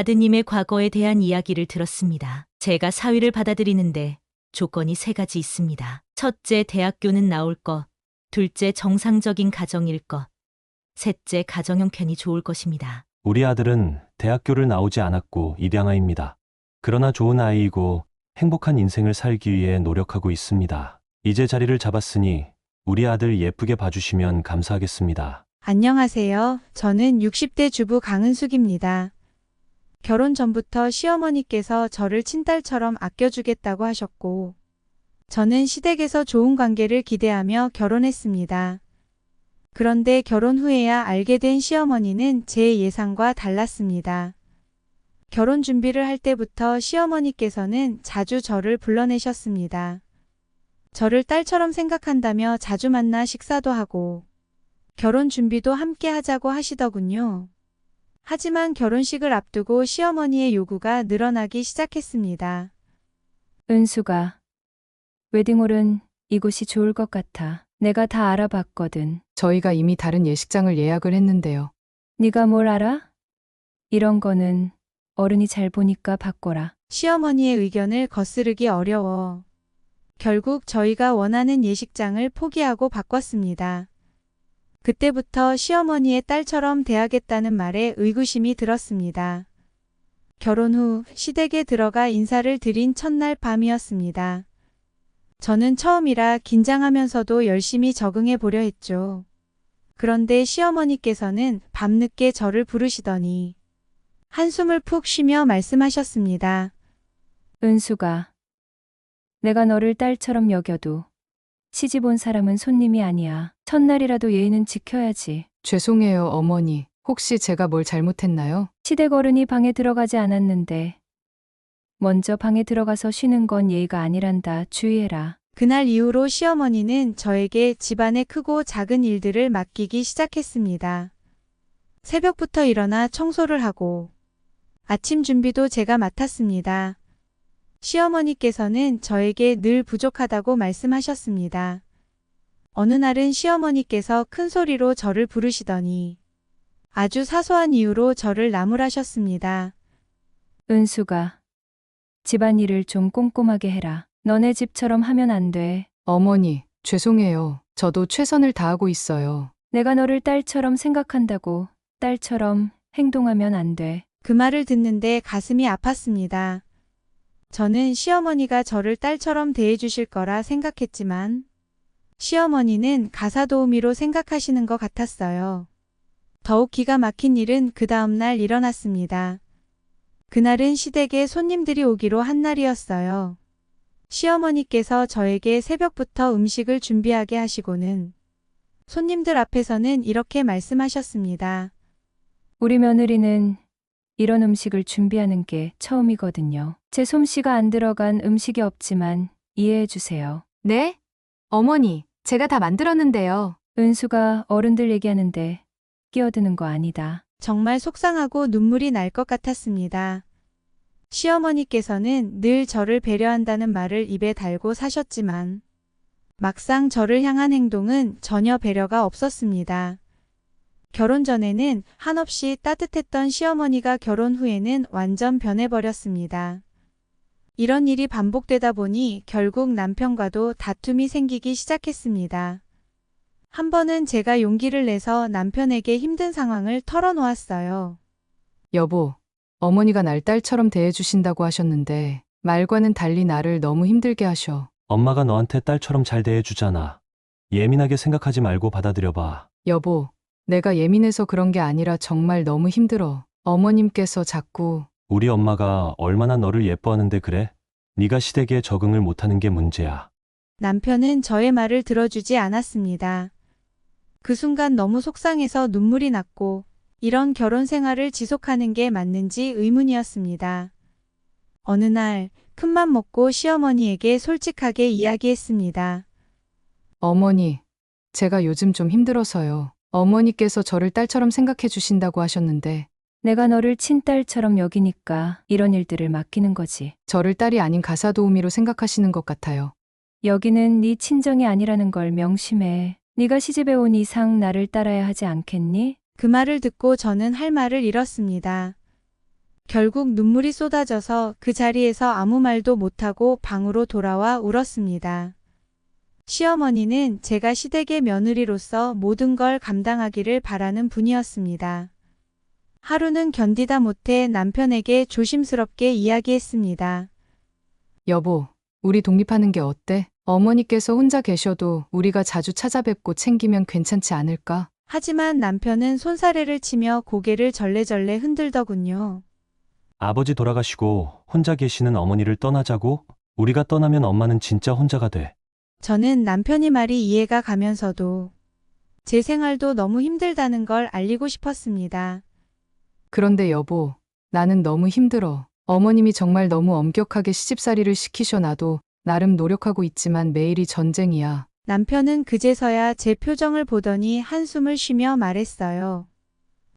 아드님의 과거에 대한 이야기를 들었습니다. 제가 사위를 받아들이는데 조건이 세 가지 있습니다. 첫째, 대학교는 나올 것. 둘째, 정상적인 가정일 것. 셋째, 가정 형편이 좋을 것입니다. 우리 아들은 대학교를 나오지 않았고 입양아입니다. 그러나 좋은 아이이고 행복한 인생을 살기 위해 노력하고 있습니다. 이제 자리를 잡았으니 우리 아들 예쁘게 봐주시면 감사하겠습니다. 안녕하세요. 저는 60대 주부 강은숙입니다. 결혼 전부터 시어머니께서 저를 친딸처럼 아껴주겠다고 하셨고, 저는 시댁에서 좋은 관계를 기대하며 결혼했습니다. 그런데 결혼 후에야 알게 된 시어머니는 제 예상과 달랐습니다. 결혼 준비를 할 때부터 시어머니께서는 자주 저를 불러내셨습니다. 저를 딸처럼 생각한다며 자주 만나 식사도 하고, 결혼 준비도 함께 하자고 하시더군요. 하지만 결혼식을 앞두고 시어머니의 요구가 늘어나기 시작했습니다. 은수가, 웨딩홀은 이곳이 좋을 것 같아. 내가 다 알아봤거든. 저희가 이미 다른 예식장을 예약을 했는데요. 네가 뭘 알아? 이런 거는 어른이 잘 보니까 바꿔라. 시어머니의 의견을 거스르기 어려워 결국 저희가 원하는 예식장을 포기하고 바꿨습니다. 그때부터 시어머니의 딸처럼 대하겠다는 말에 의구심이 들었습니다. 결혼 후 시댁에 들어가 인사를 드린 첫날 밤이었습니다. 저는 처음이라 긴장하면서도 열심히 적응해 보려 했죠. 그런데 시어머니께서는 밤늦게 저를 부르시더니 한숨을 푹 쉬며 말씀하셨습니다. 은수가, 내가 너를 딸처럼 여겨도 시집 온 사람은 손님이 아니야. 첫날이라도 예의는 지켜야지. 죄송해요, 어머니. 혹시 제가 뭘 잘못했나요? 시댁 어른이 방에 들어가지 않았는데 먼저 방에 들어가서 쉬는 건 예의가 아니란다. 주의해라. 그날 이후로 시어머니는 저에게 집안의 크고 작은 일들을 맡기기 시작했습니다. 새벽부터 일어나 청소를 하고 아침 준비도 제가 맡았습니다. 시어머니께서는 저에게 늘 부족하다고 말씀하셨습니다. 어느 날은 시어머니께서 큰 소리로 저를 부르시더니 아주 사소한 이유로 저를 나무라셨습니다. 은수가, 집안일을 좀 꼼꼼하게 해라. 너네 집처럼 하면 안 돼. 어머니, 죄송해요. 저도 최선을 다하고 있어요. 내가 너를 딸처럼 생각한다고 딸처럼 행동하면 안 돼. 그 말을 듣는데 가슴이 아팠습니다. 저는 시어머니가 저를 딸처럼 대해주실 거라 생각했지만 시어머니는 가사도우미로 생각하시는 것 같았어요. 더욱 기가 막힌 일은 그 다음 날 일어났습니다. 그날은 시댁에 손님들이 오기로 한 날이었어요. 시어머니께서 저에게 새벽부터 음식을 준비하게 하시고는 손님들 앞에서는 이렇게 말씀하셨습니다. 우리 며느리는 이런 음식을 준비하는 게 처음이거든요. 제 솜씨가 안 들어간 음식이 없지만 이해해 주세요. 네? 어머니, 제가 다 만들었는데요. 은수가 어른들 얘기하는데 끼어드는 거 아니다. 정말 속상하고 눈물이 날 것 같았습니다. 시어머니께서는 늘 저를 배려한다는 말을 입에 달고 사셨지만 막상 저를 향한 행동은 전혀 배려가 없었습니다. 결혼 전에는 한없이 따뜻했던 시어머니가 결혼 후에는 완전 변해버렸습니다. 이런 일이 반복되다 보니 결국 남편과도 다툼이 생기기 시작했습니다. 한 번은 제가 용기를 내서 남편에게 힘든 상황을 털어놓았어요. 여보, 어머니가 날 딸처럼 대해주신다고 하셨는데 말과는 달리 나를 너무 힘들게 하셔. 엄마가 너한테 딸처럼 잘 대해주잖아. 예민하게 생각하지 말고 받아들여봐. 여보, 내가 예민해서 그런 게 아니라 정말 너무 힘들어. 어머님께서 자꾸 우리 엄마가 얼마나 너를 예뻐하는데 그래? 네가 시댁에 적응을 못하는 게 문제야. 남편은 저의 말을 들어주지 않았습니다. 그 순간 너무 속상해서 눈물이 났고 이런 결혼 생활을 지속하는 게 맞는지 의문이었습니다. 어느 날 큰맘 먹고 시어머니에게 솔직하게 이야기했습니다. 어머니, 제가 요즘 좀 힘들어서요. 어머니께서 저를 딸처럼 생각해 주신다고 하셨는데 내가 너를 친딸처럼 여기니까 이런 일들을 맡기는 거지. 저를 딸이 아닌 가사도우미로 생각하시는 것 같아요. 여기는 네 친정이 아니라는 걸 명심해. 네가 시집에 온 이상 나를 따라야 하지 않겠니? 그 말을 듣고 저는 할 말을 잃었습니다. 결국 눈물이 쏟아져서 그 자리에서 아무 말도 못하고 방으로 돌아와 울었습니다. 시어머니는 제가 시댁의 며느리로서 모든 걸 감당하기를 바라는 분이었습니다. 하루는 견디다 못해 남편에게 조심스럽게 이야기했습니다. 여보, 우리 독립하는 게 어때? 어머니께서 혼자 계셔도 우리가 자주 찾아뵙고 챙기면 괜찮지 않을까? 하지만 남편은 손사래를 치며 고개를 절레절레 흔들더군요. 아버지 돌아가시고 혼자 계시는 어머니를 떠나자고? 우리가 떠나면 엄마는 진짜 혼자가 돼. 저는 남편이 말이 이해가 가면서도 제 생활도 너무 힘들다는 걸 알리고 싶었습니다. 그런데 여보, 나는 너무 힘들어. 어머님이 정말 너무 엄격하게 시집살이를 시키셔. 나도 나름 노력하고 있지만 매일이 전쟁이야. 남편은 그제서야 제 표정을 보더니 한숨을 쉬며 말했어요.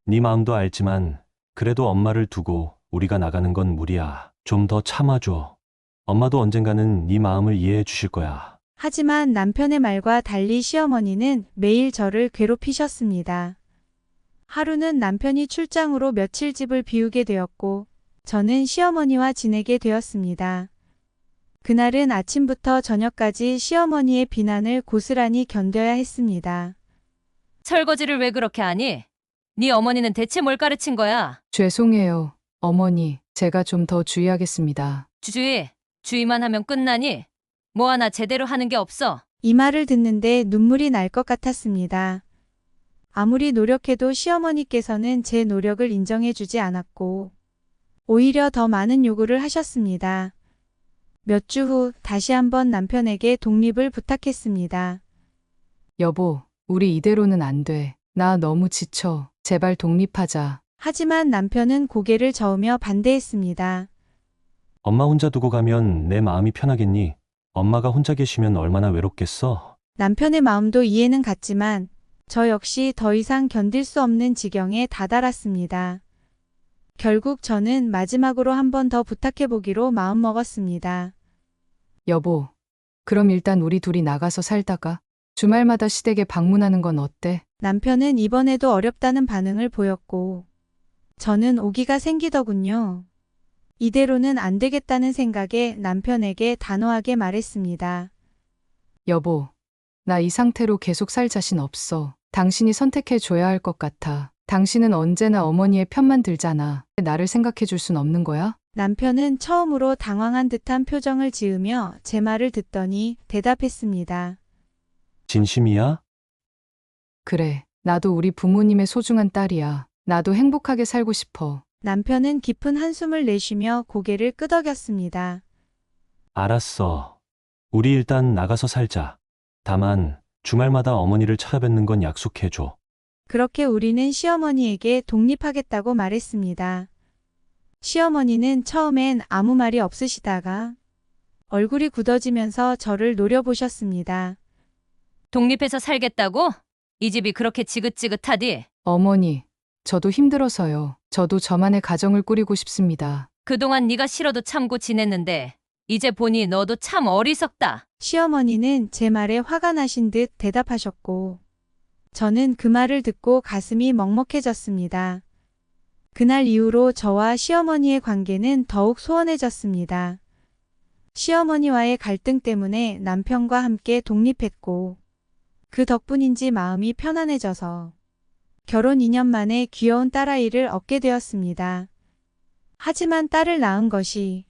네 마음도 알지만 그래도 엄마를 두고 우리가 나가는 건 무리야. 좀 더 참아줘. 엄마도 언젠가는 네 마음을 이해해 주실 거야. 하지만 남편의 말과 달리 시어머니는 매일 저를 괴롭히셨습니다. 하루는 남편이 출장으로 며칠 집을 비우게 되었고 저는 시어머니와 지내게 되었습니다. 그날은 아침부터 저녁까지 시어머니의 비난을 고스란히 견뎌야 했습니다. 설거지를 왜 그렇게 하니? 네 어머니는 대체 뭘 가르친 거야? 죄송해요, 어머니. 제가 좀 더 주의하겠습니다. 주의만 하면 끝나니? 뭐 하나 제대로 하는 게 없어. 이 말을 듣는데 눈물이 날 것 같았습니다. 아무리 노력해도 시어머니께서는 제 노력을 인정해주지 않았고 오히려 더 많은 요구를 하셨습니다. 몇 주 후 다시 한번 남편에게 독립을 부탁했습니다. 여보, 우리 이대로는 안 돼. 나 너무 지쳐. 제발 독립하자. 하지만 남편은 고개를 저으며 반대했습니다. 엄마 혼자 두고 가면 내 마음이 편하겠니? 엄마가 혼자 계시면 얼마나 외롭겠어? 남편의 마음도 이해는 갔지만 저 역시 더 이상 견딜 수 없는 지경에 다다랐습니다. 결국 저는 마지막으로 한 번 더 부탁해보기로 마음먹었습니다. 여보, 그럼 일단 우리 둘이 나가서 살다가 주말마다 시댁에 방문하는 건 어때? 남편은 이번에도 어렵다는 반응을 보였고 저는 오기가 생기더군요. 이대로는 안 되겠다는 생각에 남편에게 단호하게 말했습니다. 여보, 나 이 상태로 계속 살 자신 없어. 당신이 선택해 줘야 할 것 같아. 당신은 언제나 어머니의 편만 들잖아. 나를 생각해 줄 순 없는 거야? 남편은 처음으로 당황한 듯한 표정을 지으며 제 말을 듣더니 대답했습니다. 진심이야? 그래, 나도 우리 부모님의 소중한 딸이야. 나도 행복하게 살고 싶어. 남편은 깊은 한숨을 내쉬며 고개를 끄덕였습니다. 알았어. 우리 일단 나가서 살자. 다만 주말마다 어머니를 찾아뵙는 건 약속해줘. 그렇게 우리는 시어머니에게 독립하겠다고 말했습니다. 시어머니는 처음엔 아무 말이 없으시다가 얼굴이 굳어지면서 저를 노려보셨습니다. 독립해서 살겠다고? 이 집이 그렇게 지긋지긋하디? 어머니, 저도 힘들어서요. 저도 저만의 가정을 꾸리고 싶습니다. 그동안 네가 싫어도 참고 지냈는데 이제 보니 너도 참 어리석다. 시어머니는 제 말에 화가 나신 듯 대답하셨고 저는 그 말을 듣고 가슴이 먹먹해졌습니다. 그날 이후로 저와 시어머니의 관계는 더욱 소원해졌습니다. 시어머니와의 갈등 때문에 남편과 함께 독립했고 그 덕분인지 마음이 편안해져서 결혼 2년 만에 귀여운 딸아이를 얻게 되었습니다. 하지만 딸을 낳은 것이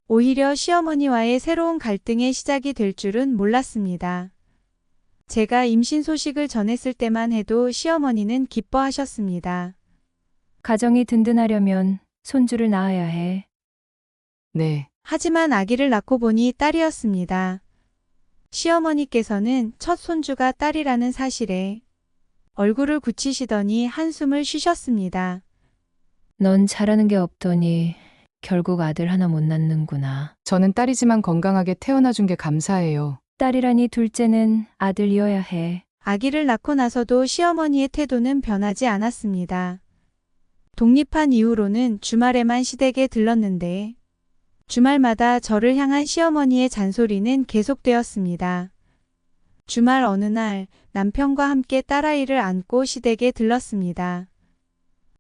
오히려 시어머니와의 새로운 갈등의 시작이 될 줄은 몰랐습니다. 제가 임신 소식을 전했을 때만 해도 시어머니는 기뻐하셨습니다. 가정이 든든하려면 손주를 낳아야 해. 네, 하지만 아기를 낳고 보니 딸이었습니다. 시어머니께서는 첫 손주가 딸이라는 사실에 얼굴을 굳히시더니 한숨을 쉬셨습니다. 넌 잘하는 게 없더니 결국 아들 하나 못 낳는구나. 저는 딸이지만 건강하게 태어나준 게 감사해요. 딸이라니 둘째는 아들이어야 해. 아기를 낳고 나서도 시어머니의 태도는 변하지 않았습니다. 독립한 이후로는 주말에만 시댁에 들렀는데 주말마다 저를 향한 시어머니의 잔소리는 계속되었습니다. 주말 어느 날 남편과 함께 딸아이를 안고 시댁에 들렀습니다.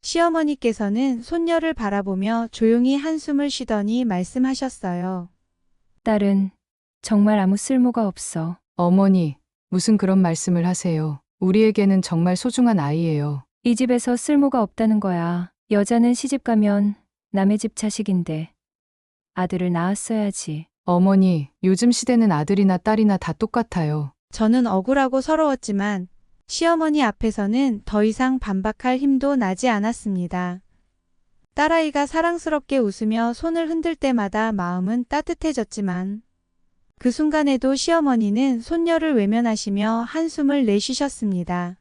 시어머니께서는 손녀를 바라보며 조용히 한숨을 쉬더니 말씀하셨어요. 딸은 정말 아무 쓸모가 없어. 어머니, 무슨 그런 말씀을 하세요. 우리에게는 정말 소중한 아이예요. 이 집에서 쓸모가 없다는 거야. 여자는 시집 가면 남의 집 자식인데 아들을 낳았어야지. 어머니, 요즘 시대는 아들이나 딸이나 다 똑같아요. 저는 억울하고 서러웠지만 시어머니 앞에서는 더 이상 반박할 힘도 나지 않았습니다. 딸아이가 사랑스럽게 웃으며 손을 흔들 때마다 마음은 따뜻해졌지만 그 순간에도 시어머니는 손녀를 외면하시며 한숨을 내쉬셨습니다.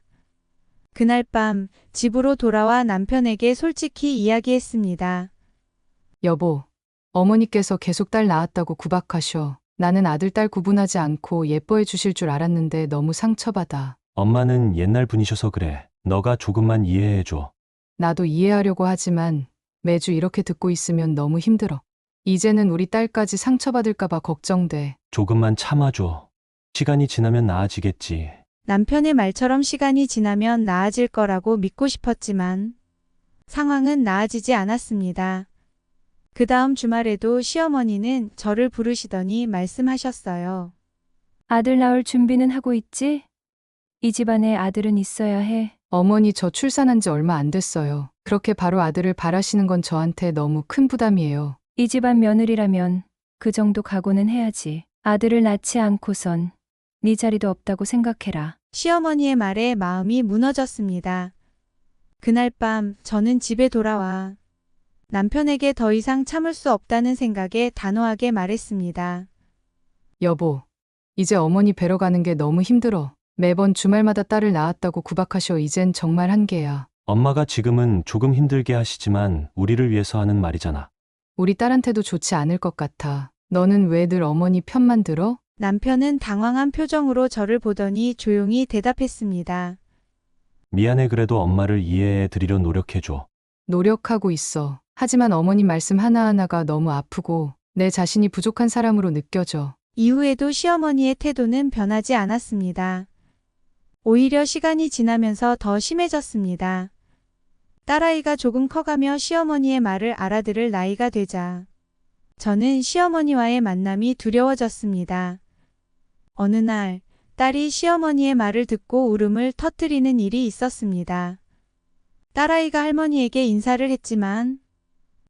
그날 밤 집으로 돌아와 남편에게 솔직히 이야기했습니다. 여보, 어머니께서 계속 딸 낳았다고 구박하셔. 나는 아들, 딸 구분하지 않고 예뻐해 주실 줄 알았는데 너무 상처받아. 엄마는 옛날 분이셔서 그래. 너가 조금만 이해해줘. 나도 이해하려고 하지만 매주 이렇게 듣고 있으면 너무 힘들어. 이제는 우리 딸까지 상처받을까봐 걱정돼. 조금만 참아줘. 시간이 지나면 나아지겠지. 남편의 말처럼 시간이 지나면 나아질 거라고 믿고 싶었지만 상황은 나아지지 않았습니다. 그 다음 주말에도 시어머니는 저를 부르시더니 말씀하셨어요. 아들 낳을 준비는 하고 있지? 이 집안에 아들은 있어야 해. 어머니, 저 출산한 지 얼마 안 됐어요. 그렇게 바로 아들을 바라시는 건 저한테 너무 큰 부담이에요. 이 집안 며느리라면 그 정도 각오는 해야지. 아들을 낳지 않고선 네 자리도 없다고 생각해라. 시어머니의 말에 마음이 무너졌습니다. 그날 밤 저는 집에 돌아와 남편에게 더 이상 참을 수 없다는 생각에 단호하게 말했습니다. 여보, 이제 어머니 뵈러 가는 게 너무 힘들어. 매번 주말마다 딸을 낳았다고 구박하셔. 이젠 정말 한계야. 엄마가 지금은 조금 힘들게 하시지만 우리를 위해서 하는 말이잖아. 우리 딸한테도 좋지 않을 것 같아. 너는 왜 늘 어머니 편만 들어? 남편은 당황한 표정으로 저를 보더니 조용히 대답했습니다. 미안해. 그래도 엄마를 이해해 드리려 노력해줘. 노력하고 있어. 하지만 어머니 말씀 하나하나가 너무 아프고 내 자신이 부족한 사람으로 느껴져. 이후에도 시어머니의 태도는 변하지 않았습니다. 오히려 시간이 지나면서 더 심해졌습니다. 딸아이가 조금 커가며 시어머니의 말을 알아들을 나이가 되자 저는 시어머니와의 만남이 두려워졌습니다. 어느 날 딸이 시어머니의 말을 듣고 울음을 터뜨리는 일이 있었습니다. 딸아이가 할머니에게 인사를 했지만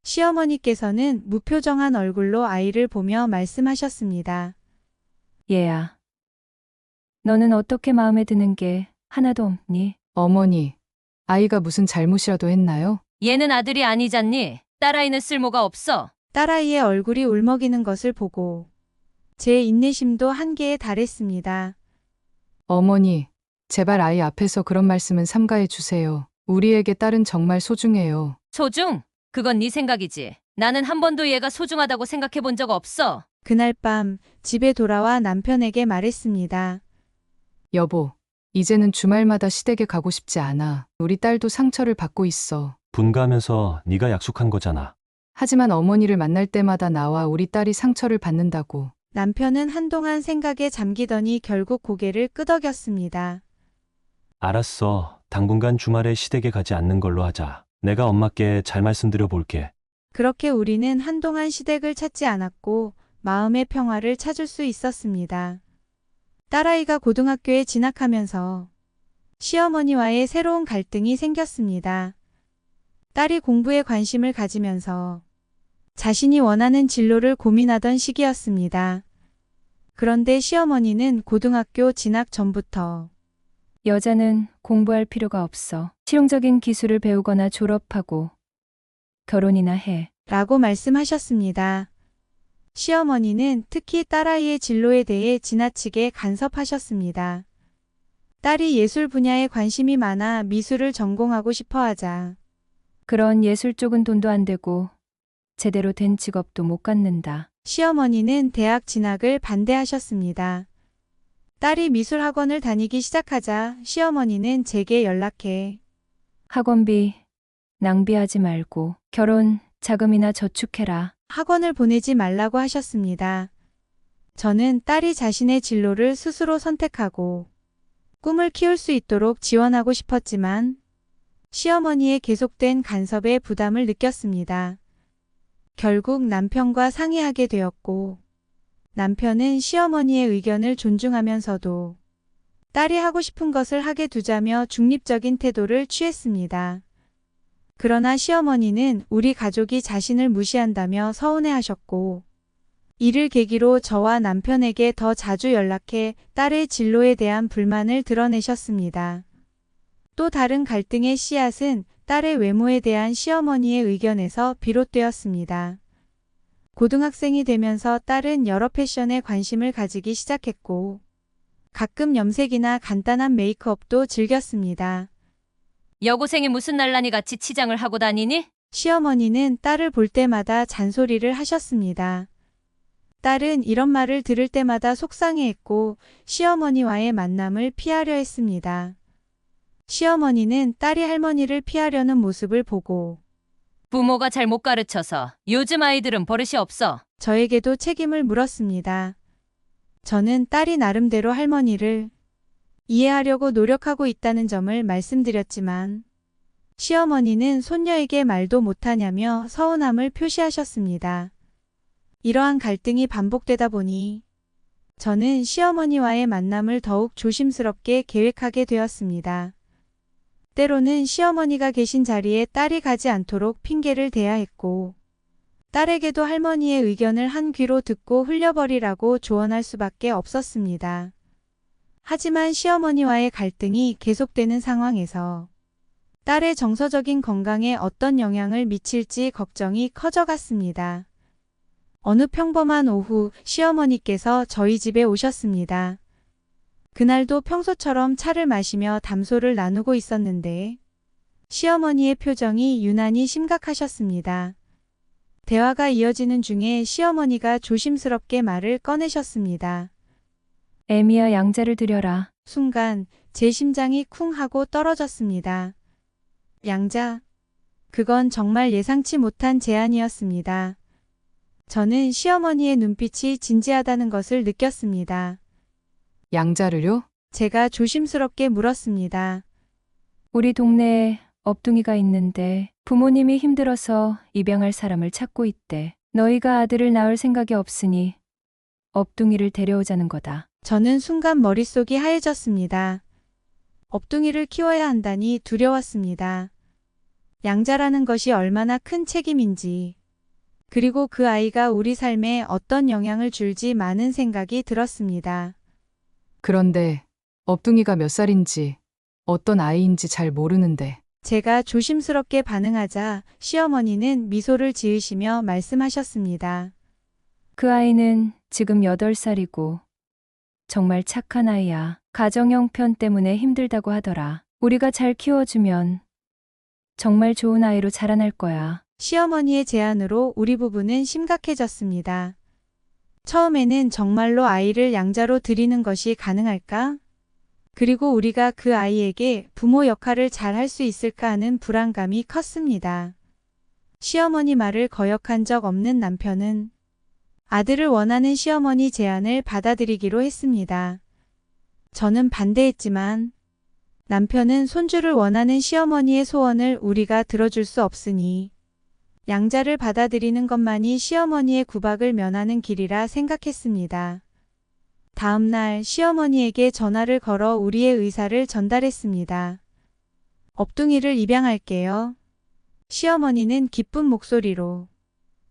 시어머니께서는 무표정한 얼굴로 아이를 보며 말씀하셨습니다. 얘야. 너는 어떻게 마음에 드는 게 하나도 없니? 어머니, 아이가 무슨 잘못이라도 했나요? 얘는 아들이 아니잖니. 딸아이는 쓸모가 없어. 딸아이의 얼굴이 울먹이는 것을 보고 제 인내심도 한계에 달했습니다. 어머니, 제발 아이 앞에서 그런 말씀은 삼가해 주세요. 우리에게 딸은 정말 소중해요. 소중? 그건 네 생각이지. 나는 한 번도 얘가 소중하다고 생각해 본 적 없어. 그날 밤 집에 돌아와 남편에게 말했습니다. 여보, 이제는 주말마다 시댁에 가고 싶지 않아. 우리 딸도 상처를 받고 있어. 분가하면서 네가 약속한 거잖아. 하지만 어머니를 만날 때마다 나와 우리 딸이 상처를 받는다고. 남편은 한동안 생각에 잠기더니 결국 고개를 끄덕였습니다. 알았어. 당분간 주말에 시댁에 가지 않는 걸로 하자. 내가 엄마께 잘 말씀드려 볼게. 그렇게 우리는 한동안 시댁을 찾지 않았고 마음의 평화를 찾을 수 있었습니다. 딸아이가 고등학교에 진학하면서 시어머니와의 새로운 갈등이 생겼습니다. 딸이 공부에 관심을 가지면서 자신이 원하는 진로를 고민하던 시기였습니다. 그런데 시어머니는 고등학교 진학 전부터 여자는 공부할 필요가 없어. 실용적인 기술을 배우거나 졸업하고 결혼이나 해. 라고 말씀하셨습니다. 시어머니는 특히 딸아이의 진로에 대해 지나치게 간섭하셨습니다. 딸이 예술 분야에 관심이 많아 미술을 전공하고 싶어 하자 그런 예술 쪽은 돈도 안 되고 제대로 된 직업도 못 갖는다. 시어머니는 대학 진학을 반대하셨습니다. 딸이 미술학원을 다니기 시작하자 시어머니는 제게 연락해 학원비 낭비하지 말고 결혼 자금이나 저축해라. 학원을 보내지 말라고 하셨습니다. 저는 딸이 자신의 진로를 스스로 선택하고 꿈을 키울 수 있도록 지원하고 싶었지만 시어머니의 계속된 간섭에 부담을 느꼈습니다. 결국 남편과 상의하게 되었고, 남편은 시어머니의 의견을 존중하면서도 딸이 하고 싶은 것을 하게 두자며 중립적인 태도를 취했습니다. 그러나 시어머니는 우리 가족이 자신을 무시한다며 서운해하셨고, 이를 계기로 저와 남편에게 더 자주 연락해 딸의 진로에 대한 불만을 드러내셨습니다. 또 다른 갈등의 씨앗은 딸의 외모에 대한 시어머니의 의견에서 비롯되었습니다. 고등학생이 되면서 딸은 여러 패션에 관심을 가지기 시작했고, 가끔 염색이나 간단한 메이크업도 즐겼습니다. 여고생이 무슨 날라니 같이 치장을 하고 다니니? 시어머니는 딸을 볼 때마다 잔소리를 하셨습니다. 딸은 이런 말을 들을 때마다 속상해했고 시어머니와의 만남을 피하려 했습니다. 시어머니는 딸이 할머니를 피하려는 모습을 보고 부모가 잘못 가르쳐서 요즘 아이들은 버릇이 없어. 저에게도 책임을 물었습니다. 저는 딸이 나름대로 할머니를 이해하려고 노력하고 있다는 점을 말씀드렸지만 시어머니는 손녀에게 말도 못하냐며 서운함을 표시하셨습니다. 이러한 갈등이 반복되다 보니 저는 시어머니와의 만남을 더욱 조심스럽게 계획하게 되었습니다. 때로는 시어머니가 계신 자리에 딸이 가지 않도록 핑계를 대야 했고, 딸에게도 할머니의 의견을 한 귀로 듣고 흘려버리라고 조언할 수밖에 없었습니다. 하지만 시어머니와의 갈등이 계속되는 상황에서 딸의 정서적인 건강에 어떤 영향을 미칠지 걱정이 커져갔습니다. 어느 평범한 오후 시어머니께서 저희 집에 오셨습니다. 그날도 평소처럼 차를 마시며 담소를 나누고 있었는데 시어머니의 표정이 유난히 심각하셨습니다. 대화가 이어지는 중에 시어머니가 조심스럽게 말을 꺼내셨습니다. 애미야 양자를 드려라. 순간 제 심장이 쿵 하고 떨어졌습니다. 양자. 그건 정말 예상치 못한 제안이었습니다. 저는 시어머니의 눈빛이 진지하다는 것을 느꼈습니다. 양자를요? 제가 조심스럽게 물었습니다. 우리 동네에 업둥이가 있는데 부모님이 힘들어서 입양할 사람을 찾고 있대. 너희가 아들을 낳을 생각이 없으니 업둥이를 데려오자는 거다. 저는 순간 머릿속이 하얘졌습니다. 업둥이를 키워야 한다니 두려웠습니다. 양자라는 것이 얼마나 큰 책임인지, 그리고 그 아이가 우리 삶에 어떤 영향을 줄지 많은 생각이 들었습니다. 그런데 업둥이가 몇 살인지 어떤 아이인지 잘 모르는데. 제가 조심스럽게 반응하자 시어머니는 미소를 지으시며 말씀하셨습니다. 그 아이는 지금 8살이고 정말 착한 아이야. 가정 형편 때문에 힘들다고 하더라. 우리가 잘 키워주면 정말 좋은 아이로 자라날 거야. 시어머니의 제안으로 우리 부부는 심각해졌습니다. 처음에는 정말로 아이를 양자로 드리는 것이 가능할까? 그리고 우리가 그 아이에게 부모 역할을 잘 할 수 있을까 하는 불안감이 컸습니다. 시어머니 말을 거역한 적 없는 남편은 아들을 원하는 시어머니 제안을 받아들이기로 했습니다. 저는 반대했지만 남편은 손주를 원하는 시어머니의 소원을 우리가 들어줄 수 없으니 양자를 받아들이는 것만이 시어머니의 구박을 면하는 길이라 생각했습니다. 다음 날 시어머니에게 전화를 걸어 우리의 의사를 전달했습니다. 업둥이를 입양할게요. 시어머니는 기쁜 목소리로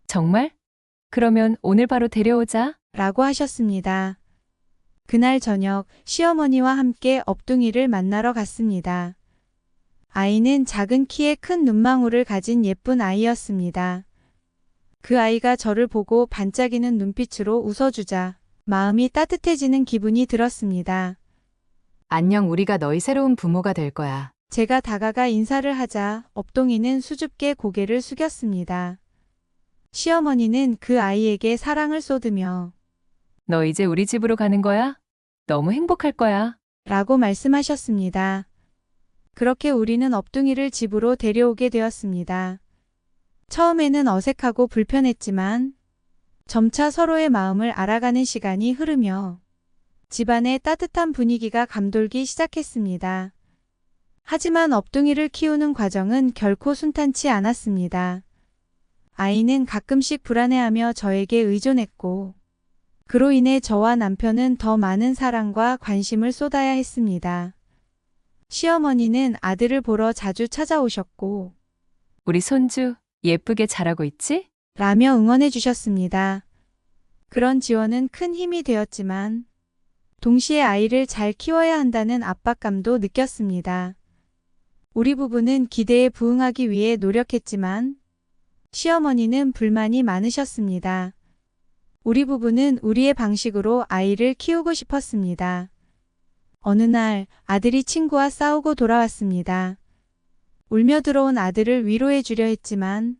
정말? 그러면 오늘 바로 데려오자. 라고 하셨습니다. 그날 저녁 시어머니와 함께 업둥이를 만나러 갔습니다. 아이는 작은 키에 큰 눈망울을 가진 예쁜 아이였습니다. 그 아이가 저를 보고 반짝이는 눈빛으로 웃어주자 마음이 따뜻해지는 기분이 들었습니다. 안녕, 우리가 너희 새로운 부모가 될 거야. 제가 다가가 인사를 하자 업동이는 수줍게 고개를 숙였습니다. 시어머니는 그 아이에게 사랑을 쏟으며 너 이제 우리 집으로 가는 거야? 너무 행복할 거야. 라고 말씀하셨습니다. 그렇게 우리는 업둥이를 집으로 데려오게 되었습니다. 처음에는 어색하고 불편했지만 점차 서로의 마음을 알아가는 시간이 흐르며 집안의 따뜻한 분위기가 감돌기 시작했습니다. 하지만 업둥이를 키우는 과정은 결코 순탄치 않았습니다. 아이는 가끔씩 불안해하며 저에게 의존했고, 그로 인해 저와 남편은 더 많은 사랑과 관심을 쏟아야 했습니다. 시어머니는 아들을 보러 자주 찾아오셨고, 우리 손주 예쁘게 자라고 있지? 라며 응원해 주셨습니다. 그런 지원은 큰 힘이 되었지만, 동시에 아이를 잘 키워야 한다는 압박감도 느꼈습니다. 우리 부부는 기대에 부응하기 위해 노력했지만, 시어머니는 불만이 많으셨습니다. 우리 부부는 우리의 방식으로 아이를 키우고 싶었습니다. 어느 날 아들이 친구와 싸우고 돌아왔습니다. 울며 들어온 아들을 위로해 주려 했지만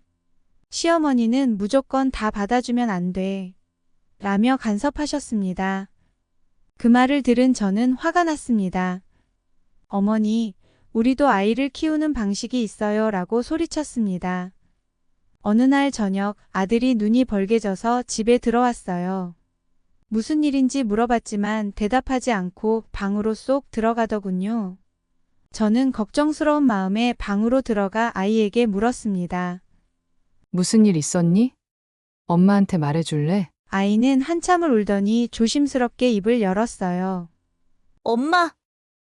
시어머니는 무조건 다 받아주면 안 돼, 라며 간섭하셨습니다. 그 말을 들은 저는 화가 났습니다. 어머니, 우리도 아이를 키우는 방식이 있어요, 라고 소리쳤습니다. 어느 날 저녁 아들이 눈이 벌개져서 집에 들어왔어요. 무슨 일인지 물어봤지만 대답하지 않고 방으로 쏙 들어가더군요. 저는 걱정스러운 마음에 방으로 들어가 아이에게 물었습니다. 무슨 일 있었니? 엄마한테 말해줄래? 아이는 한참을 울더니 조심스럽게 입을 열었어요. 엄마,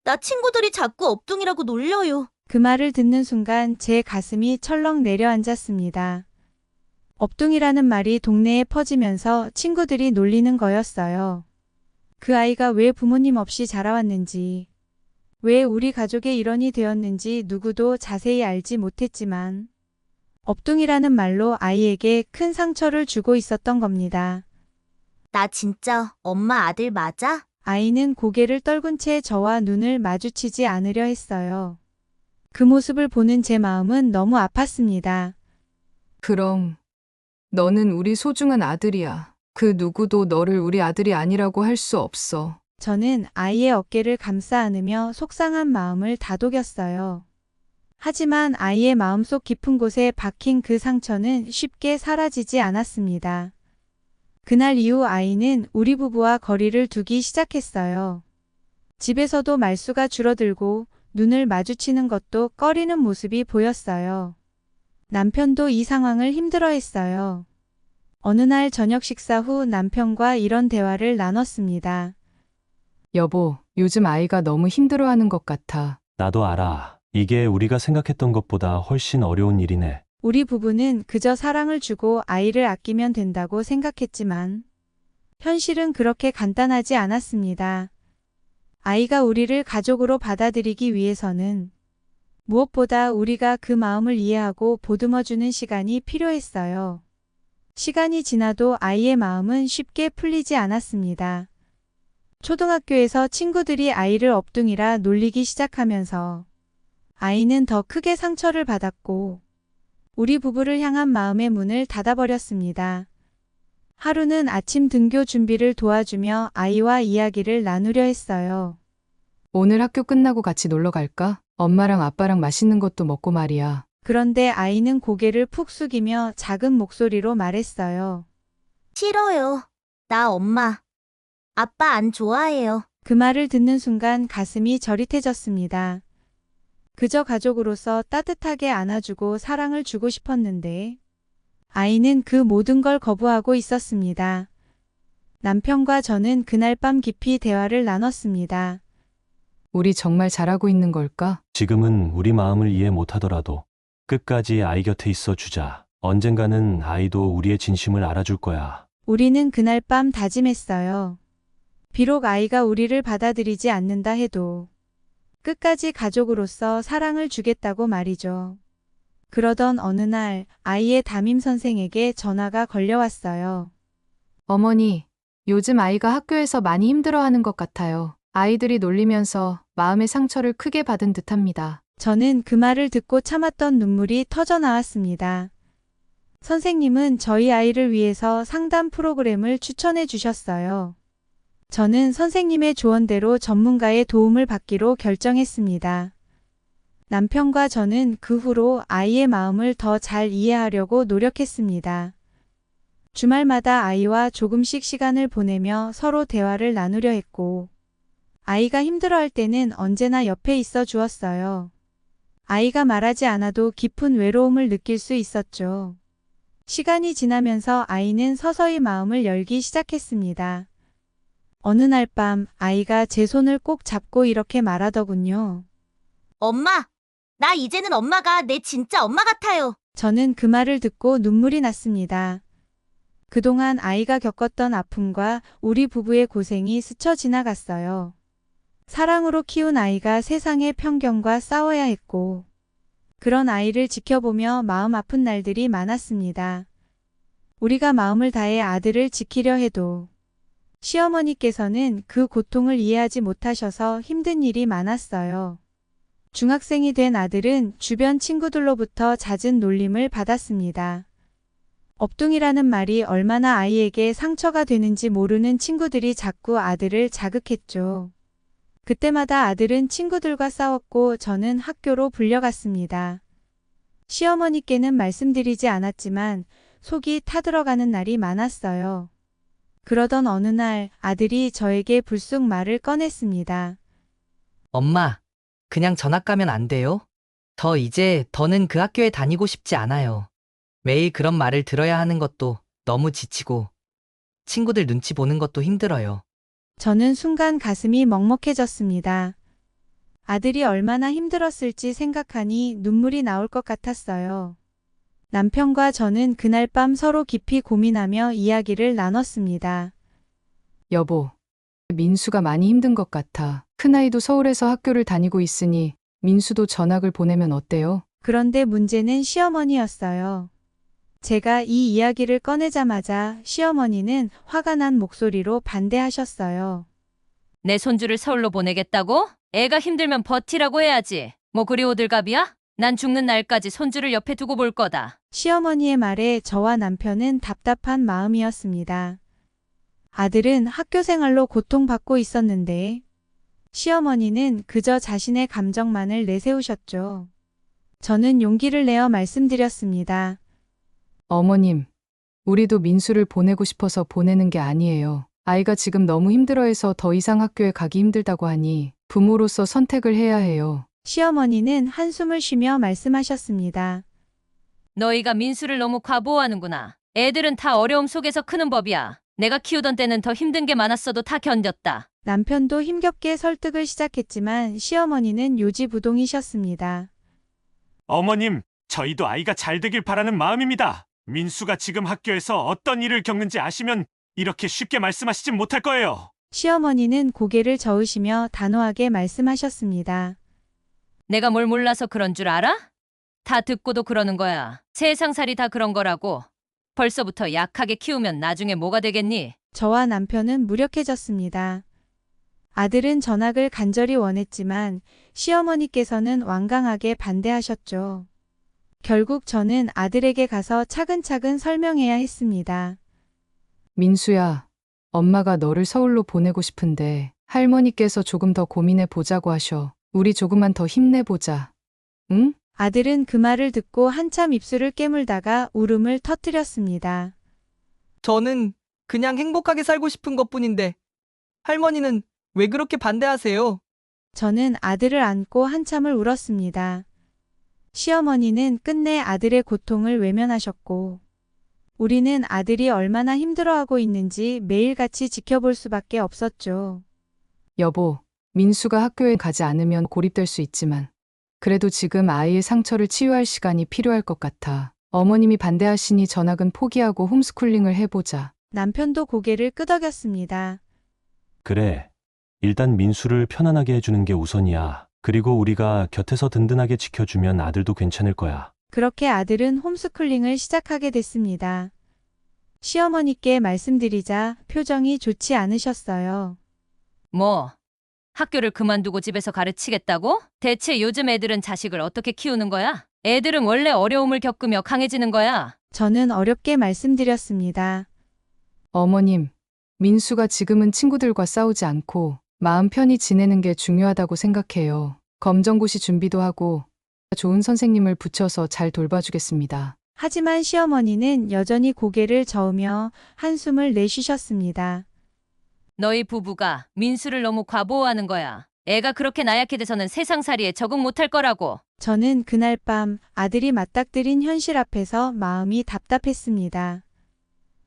나 친구들이 자꾸 업둥이라고 놀려요. 그 말을 듣는 순간 제 가슴이 철렁 내려앉았습니다. 업둥이라는 말이 동네에 퍼지면서 친구들이 놀리는 거였어요. 그 아이가 왜 부모님 없이 자라왔는지, 왜 우리 가족의 일원이 되었는지 누구도 자세히 알지 못했지만, 업둥이라는 말로 아이에게 큰 상처를 주고 있었던 겁니다. 나 진짜 엄마 아들 맞아? 아이는 고개를 떨군 채 저와 눈을 마주치지 않으려 했어요. 그 모습을 보는 제 마음은 너무 아팠습니다. 그럼 너는 우리 소중한 아들이야. 그 누구도 너를 우리 아들이 아니라고 할 수 없어. 저는 아이의 어깨를 감싸 안으며 속상한 마음을 다독였어요. 하지만 아이의 마음속 깊은 곳에 박힌 그 상처는 쉽게 사라지지 않았습니다. 그날 이후 아이는 우리 부부와 거리를 두기 시작했어요. 집에서도 말수가 줄어들고 눈을 마주치는 것도 꺼리는 모습이 보였어요. 남편도 이 상황을 힘들어했어요. 어느 날 저녁 식사 후 남편과 이런 대화를 나눴습니다. 여보, 요즘 아이가 너무 힘들어하는 것 같아. 나도 알아. 이게 우리가 생각했던 것보다 훨씬 어려운 일이네. 우리 부부는 그저 사랑을 주고 아이를 아끼면 된다고 생각했지만 현실은 그렇게 간단하지 않았습니다. 아이가 우리를 가족으로 받아들이기 위해서는 무엇보다 우리가 그 마음을 이해하고 보듬어주는 시간이 필요했어요. 시간이 지나도 아이의 마음은 쉽게 풀리지 않았습니다. 초등학교에서 친구들이 아이를 업둥이라 놀리기 시작하면서 아이는 더 크게 상처를 받았고 우리 부부를 향한 마음의 문을 닫아버렸습니다. 하루는 아침 등교 준비를 도와주며 아이와 이야기를 나누려 했어요. 오늘 학교 끝나고 같이 놀러 갈까? 엄마랑 아빠랑 맛있는 것도 먹고 말이야. 그런데 아이는 고개를 푹 숙이며 작은 목소리로 말했어요. 싫어요. 나 엄마, 아빠 안 좋아해요. 그 말을 듣는 순간 가슴이 저릿해졌습니다. 그저 가족으로서 따뜻하게 안아주고 사랑을 주고 싶었는데 아이는 그 모든 걸 거부하고 있었습니다. 남편과 저는 그날 밤 깊이 대화를 나눴습니다. 우리 정말 잘하고 있는 걸까? 지금은 우리 마음을 이해 못하더라도 끝까지 아이 곁에 있어 주자. 언젠가는 아이도 우리의 진심을 알아줄 거야. 우리는 그날 밤 다짐했어요. 비록 아이가 우리를 받아들이지 않는다 해도 끝까지 가족으로서 사랑을 주겠다고 말이죠. 그러던 어느 날 아이의 담임 선생에게 전화가 걸려왔어요. 어머니, 요즘 아이가 학교에서 많이 힘들어하는 것 같아요. 아이들이 놀리면서 마음의 상처를 크게 받은 듯합니다. 저는 그 말을 듣고 참았던 눈물이 터져 나왔습니다. 선생님은 저희 아이를 위해서 상담 프로그램을 추천해 주셨어요. 저는 선생님의 조언대로 전문가의 도움을 받기로 결정했습니다. 남편과 저는 그 후로 아이의 마음을 더 잘 이해하려고 노력했습니다. 주말마다 아이와 조금씩 시간을 보내며 서로 대화를 나누려 했고, 아이가 힘들어할 때는 언제나 옆에 있어 주었어요. 아이가 말하지 않아도 깊은 외로움을 느낄 수 있었죠. 시간이 지나면서 아이는 서서히 마음을 열기 시작했습니다. 어느 날 밤 아이가 제 손을 꼭 잡고 이렇게 말하더군요. 엄마, 나 이제는 엄마가 내 진짜 엄마 같아요. 저는 그 말을 듣고 눈물이 났습니다. 그동안 아이가 겪었던 아픔과 우리 부부의 고생이 스쳐 지나갔어요. 사랑으로 키운 아이가 세상의 편견과 싸워야 했고, 그런 아이를 지켜보며 마음 아픈 날들이 많았습니다. 우리가 마음을 다해 아들을 지키려 해도 시어머니께서는 그 고통을 이해하지 못하셔서 힘든 일이 많았어요. 중학생이 된 아들은 주변 친구들로부터 잦은 놀림을 받았습니다. 업둥이라는 말이 얼마나 아이에게 상처가 되는지 모르는 친구들이 자꾸 아들을 자극했죠. 그때마다 아들은 친구들과 싸웠고 저는 학교로 불려갔습니다. 시어머니께는 말씀드리지 않았지만 속이 타들어가는 날이 많았어요. 그러던 어느 날 아들이 저에게 불쑥 말을 꺼냈습니다. 엄마, 그냥 전학 가면 안 돼요? 저 이제 더는 그 학교에 다니고 싶지 않아요. 매일 그런 말을 들어야 하는 것도 너무 지치고 친구들 눈치 보는 것도 힘들어요. 저는 순간 가슴이 먹먹해졌습니다. 아들이 얼마나 힘들었을지 생각하니 눈물이 나올 것 같았어요. 남편과 저는 그날 밤 서로 깊이 고민하며 이야기를 나눴습니다. 여보, 민수가 많이 힘든 것 같아. 큰아이도 서울에서 학교를 다니고 있으니 민수도 전학을 보내면 어때요? 그런데 문제는 시어머니였어요. 제가 이 이야기를 꺼내자마자 시어머니는 화가 난 목소리로 반대하셨어요. 내 손주를 서울로 보내겠다고? 애가 힘들면 버티라고 해야지. 뭐 그리 호들갑이야? 난 죽는 날까지 손주를 옆에 두고 볼 거다. 시어머니의 말에 저와 남편은 답답한 마음이었습니다. 아들은 학교 생활로 고통받고 있었는데 시어머니는 그저 자신의 감정만을 내세우셨죠. 저는 용기를 내어 말씀드렸습니다. 어머님, 우리도 민수를 보내고 싶어서 보내는 게 아니에요. 아이가 지금 너무 힘들어해서 더 이상 학교에 가기 힘들다고 하니 부모로서 선택을 해야 해요. 시어머니는 한숨을 쉬며 말씀하셨습니다. 너희가 민수를 너무 과보호하는구나. 애들은 다 어려움 속에서 크는 법이야. 내가 키우던 때는 더 힘든 게 많았어도 다 견뎠다. 남편도 힘겹게 설득을 시작했지만 시어머니는 요지부동이셨습니다. 어머님, 저희도 아이가 잘 되길 바라는 마음입니다. 민수가 지금 학교에서 어떤 일을 겪는지 아시면 이렇게 쉽게 말씀하시진 못할 거예요. 시어머니는 고개를 저으시며 단호하게 말씀하셨습니다. 내가 뭘 몰라서 그런 줄 알아? 다 듣고도 그러는 거야. 세상살이 다 그런 거라고. 벌써부터 약하게 키우면 나중에 뭐가 되겠니? 저와 남편은 무력해졌습니다. 아들은 전학을 간절히 원했지만 시어머니께서는 완강하게 반대하셨죠. 결국 저는 아들에게 가서 차근차근 설명해야 했습니다. 민수야, 엄마가 너를 서울로 보내고 싶은데 할머니께서 조금 더 고민해 보자고 하셔. 우리 조금만 더 힘내보자. 응? 아들은 그 말을 듣고 한참 입술을 깨물다가 울음을 터뜨렸습니다. 저는 그냥 행복하게 살고 싶은 것뿐인데 할머니는 왜 그렇게 반대하세요? 저는 아들을 안고 한참을 울었습니다. 시어머니는 끝내 아들의 고통을 외면하셨고 우리는 아들이 얼마나 힘들어하고 있는지 매일같이 지켜볼 수밖에 없었죠. 여보, 민수가 학교에 가지 않으면 고립될 수 있지만 그래도 지금 아이의 상처를 치유할 시간이 필요할 것 같아. 어머님이 반대하시니 전학은 포기하고 홈스쿨링을 해보자. 남편도 고개를 끄덕였습니다. 그래. 일단 민수를 편안하게 해주는 게 우선이야. 그리고 우리가 곁에서 든든하게 지켜주면 아들도 괜찮을 거야. 그렇게 아들은 홈스쿨링을 시작하게 됐습니다. 시어머니께 말씀드리자 표정이 좋지 않으셨어요. 뭐, 학교를 그만두고 집에서 가르치겠다고? 대체 요즘 애들은 자식을 어떻게 키우는 거야? 애들은 원래 어려움을 겪으며 강해지는 거야. 저는 어렵게 말씀드렸습니다. 어머님, 민수가 지금은 친구들과 싸우지 않고 마음 편히 지내는 게 중요하다고 생각해요. 검정고시 준비도 하고 좋은 선생님을 붙여서 잘 돌봐주겠습니다. 하지만 시어머니는 여전히 고개를 저으며 한숨을 내쉬셨습니다. 너희 부부가 민수를 너무 과보호하는 거야. 애가 그렇게 나약해 돼서는 세상살이에 적응 못할 거라고. 저는 그날 밤 아들이 맞닥뜨린 현실 앞에서 마음이 답답했습니다.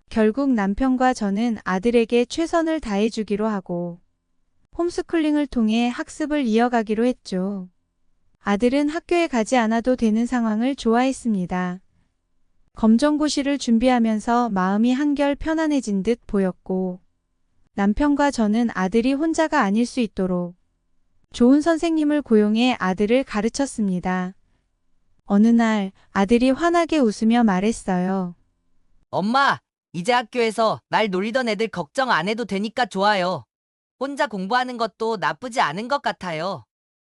결국 남편과 저는 아들에게 최선을 다해주기로 하고 홈스쿨링을 통해 학습을 이어가기로 했죠. 아들은 학교에 가지 않아도 되는 상황을 좋아했습니다. 검정고시를 준비하면서 마음이 한결 편안해진 듯 보였고 남편과 저는 아들이 혼자가 아닐 수 있도록 좋은 선생님을 고용해 아들을 가르쳤습니다. 어느 날 아들이 환하게 웃으며 말했어요. 엄마, 이제 학교에서 날 놀리던 애들 걱정 안 해도 되니까 좋아요. 혼자 공부하는 것도 나쁘지 않은 것 같아요.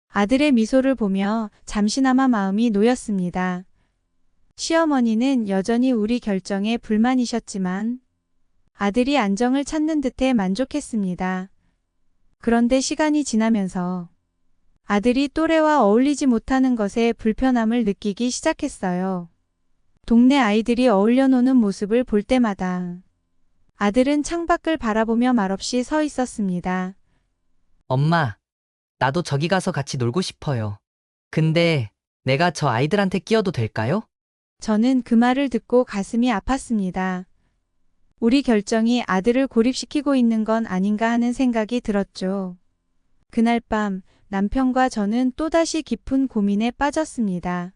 아들의 미소를 보며 잠시나마 마음이 놓였습니다. 시어머니는 여전히 우리 결정에 불만이셨지만 아들이 안정을 찾는 듯해 만족했습니다. 그런데 시간이 지나면서 아들이 또래와 어울리지 못하는 것에 불편함을 느끼기 시작했어요. 동네 아이들이 어울려 노는 모습을 볼 때마다 아들은 창밖을 바라보며 말없이 서 있었습니다. 엄마, 나도 저기 가서 같이 놀고 싶어요. 근데 내가 저 아이들한테 끼어도 될까요? 저는 그 말을 듣고 가슴이 아팠습니다. 우리 결정이 아들을 고립시키고 있는 건 아닌가 하는 생각이 들었죠. 그날 밤 남편과 저는 또다시 깊은 고민에 빠졌습니다.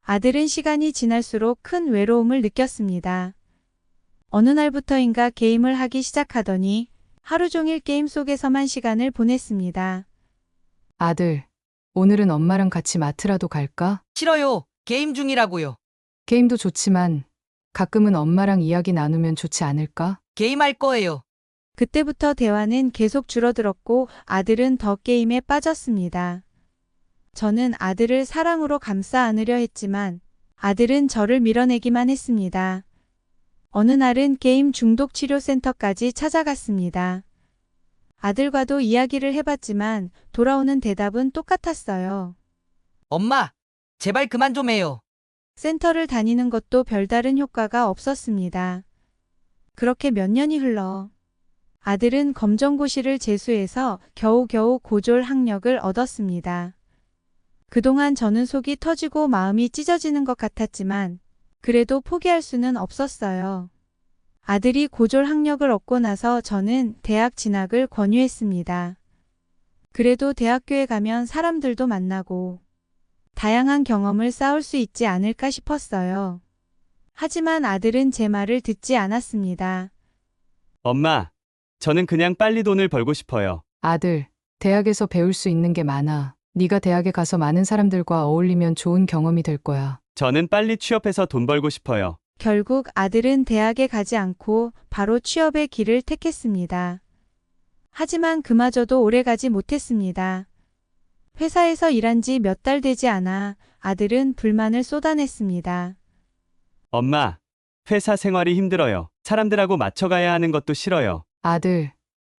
아들은 시간이 지날수록 큰 외로움을 느꼈습니다. 어느 날부터인가 게임을 하기 시작하더니 하루 종일 게임 속에서만 시간을 보냈습니다. 아들, 오늘은 엄마랑 같이 마트라도 갈까? 싫어요. 게임 중이라고요. 게임도 좋지만 가끔은 엄마랑 이야기 나누면 좋지 않을까? 게임할 거예요. 그때부터 대화는 계속 줄어들었고 아들은 더 게임에 빠졌습니다. 저는 아들을 사랑으로 감싸 안으려 했지만 아들은 저를 밀어내기만 했습니다. 어느 날은 게임 중독 치료센터까지 찾아갔습니다. 아들과도 이야기를 해봤지만 돌아오는 대답은 똑같았어요. 엄마, 제발 그만 좀 해요. 센터를 다니는 것도 별다른 효과가 없었습니다. 그렇게 몇 년이 흘러 아들은 검정고시를 재수해서 겨우겨우 고졸 학력을 얻었습니다. 그동안 저는 속이 터지고 마음이 찢어지는 것 같았지만 그래도 포기할 수는 없었어요. 아들이 고졸 학력을 얻고 나서 저는 대학 진학을 권유했습니다. 그래도 대학교에 가면 사람들도 만나고 다양한 경험을 쌓을 수 있지 않을까 싶었어요. 하지만 아들은 제 말을 듣지 않았습니다. 엄마, 저는 그냥 빨리 돈을 벌고 싶어요. 아들, 대학에서 배울 수 있는 게 많아. 네가 대학에 가서 많은 사람들과 어울리면 좋은 경험이 될 거야. 저는 빨리 취업해서 돈 벌고 싶어요. 결국 아들은 대학에 가지 않고 바로 취업의 길을 택했습니다. 하지만 그마저도 오래가지 못했습니다. 회사에서 일한 지 몇 달 되지 않아 아들은 불만을 쏟아냈습니다. 엄마, 회사 생활이 힘들어요. 사람들하고 맞춰가야 하는 것도 싫어요. 아들,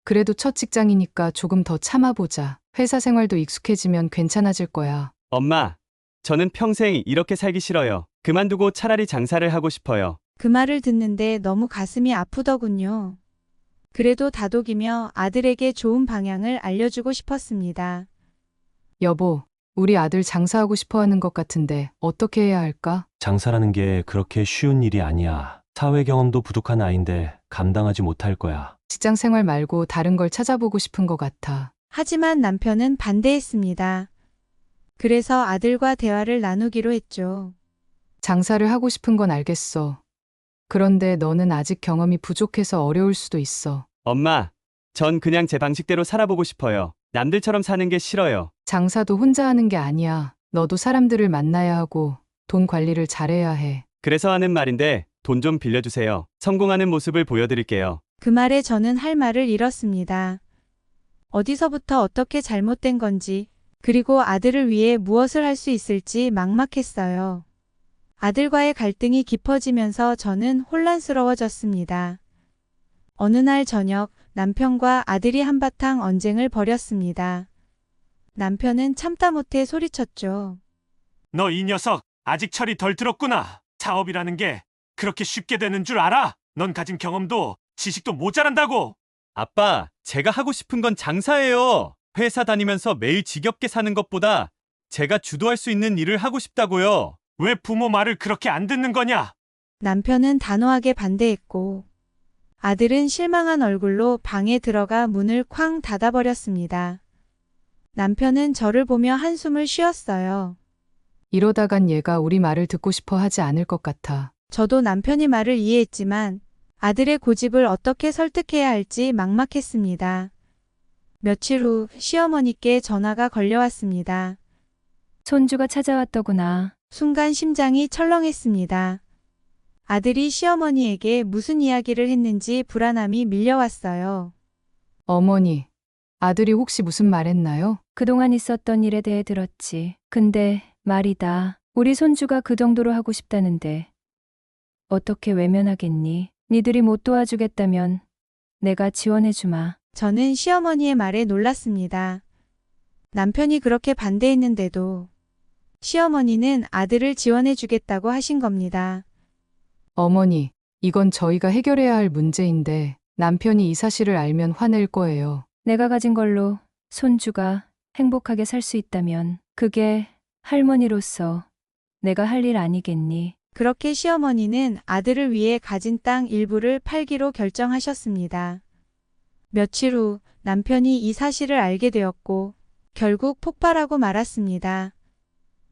그래도 첫 직장이니까 조금 더 참아보자. 회사 생활도 익숙해지면 괜찮아질 거야. 엄마, 저는 평생 이렇게 살기 싫어요. 그만두고 차라리 장사를 하고 싶어요. 그 말을 듣는데 너무 가슴이 아프더군요. 그래도 다독이며 아들에게 좋은 방향을 알려주고 싶었습니다. 여보, 우리 아들 장사하고 싶어 하는 것 같은데 어떻게 해야 할까? 장사라는 게 그렇게 쉬운 일이 아니야. 사회 경험도 부족한 아이인데 감당하지 못할 거야. 직장 생활 말고 다른 걸 찾아보고 싶은 것 같아. 하지만 남편은 반대했습니다. 그래서 아들과 대화를 나누기로 했죠. 장사를 하고 싶은 건 알겠어. 그런데 너는 아직 경험이 부족해서 어려울 수도 있어. 엄마, 전 그냥 제 방식대로 살아보고 싶어요. 남들처럼 사는 게 싫어요. 장사도 혼자 하는 게 아니야. 너도 사람들을 만나야 하고 돈 관리를 잘해야 해. 그래서 하는 말인데 돈 좀 빌려주세요. 성공하는 모습을 보여드릴게요. 그 말에 저는 할 말을 잃었습니다. 어디서부터 어떻게 잘못된 건지, 그리고 아들을 위해 무엇을 할 수 있을지 막막했어요. 아들과의 갈등이 깊어지면서 저는 혼란스러워졌습니다. 어느 날 저녁 남편과 아들이 한바탕 언쟁을 벌였습니다. 남편은 참다 못해 소리쳤죠. 너 이 녀석 아직 철이 덜 들었구나. 사업이라는 게 그렇게 쉽게 되는 줄 알아? 넌 가진 경험도 지식도 모자란다고. 아빠, 제가 하고 싶은 건 장사예요. 회사 다니면서 매일 지겹게 사는 것보다 제가 주도할 수 있는 일을 하고 싶다고요. 왜 부모 말을 그렇게 안 듣는 거냐? 남편은 단호하게 반대했고 아들은 실망한 얼굴로 방에 들어가 문을 쾅 닫아버렸습니다. 남편은 저를 보며 한숨을 쉬었어요. 이러다간 얘가 우리 말을 듣고 싶어 하지 않을 것 같아. 저도 남편이 말을 이해했지만 아들의 고집을 어떻게 설득해야 할지 막막했습니다. 며칠 후 시어머니께 전화가 걸려왔습니다. 손주가 찾아왔더구나. 순간 심장이 철렁했습니다. 아들이 시어머니에게 무슨 이야기를 했는지 불안함이 밀려왔어요. 어머니, 아들이 혹시 무슨 말 했나요? 그동안 있었던 일에 대해 들었지. 근데 말이다. 우리 손주가 그 정도로 하고 싶다는데 어떻게 외면하겠니? 니들이 못 도와주겠다면 내가 지원해주마. 저는 시어머니의 말에 놀랐습니다. 남편이 그렇게 반대했는데도 시어머니는 아들을 지원해주겠다고 하신 겁니다. 어머니, 이건 저희가 해결해야 할 문제인데 남편이 이 사실을 알면 화낼 거예요. 내가 가진 걸로 손주가 행복하게 살 수 있다면 그게 할머니로서 내가 할 일 아니겠니? 그렇게 시어머니는 아들을 위해 가진 땅 일부를 팔기로 결정하셨습니다. 며칠 후 남편이 이 사실을 알게 되었고 결국 폭발하고 말았습니다.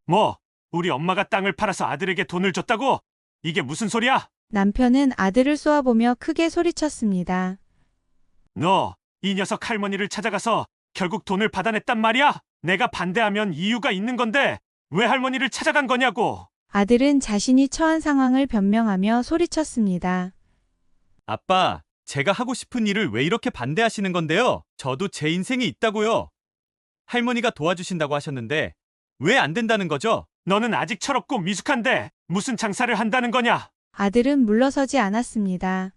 뭐, 우리 엄마가 땅을 팔아서 아들에게 돈을 줬다고? 이게 무슨 소리야? 남편은 아들을 쏘아보며 크게 소리쳤습니다. 너, 이 녀석 할머니를 찾아가서 결국 돈을 받아냈단 말이야? 내가 반대하면 이유가 있는 건데 왜 할머니를 찾아간 거냐고. 아들은 자신이 처한 상황을 변명하며 소리쳤습니다. 아빠, 제가 하고 싶은 일을 왜 이렇게 반대하시는 건데요? 저도 제 인생이 있다고요. 할머니가 도와주신다고 하셨는데 왜 안 된다는 거죠? 너는 아직 철없고 미숙한데 무슨 장사를 한다는 거냐? 아들은 물러서지 않았습니다.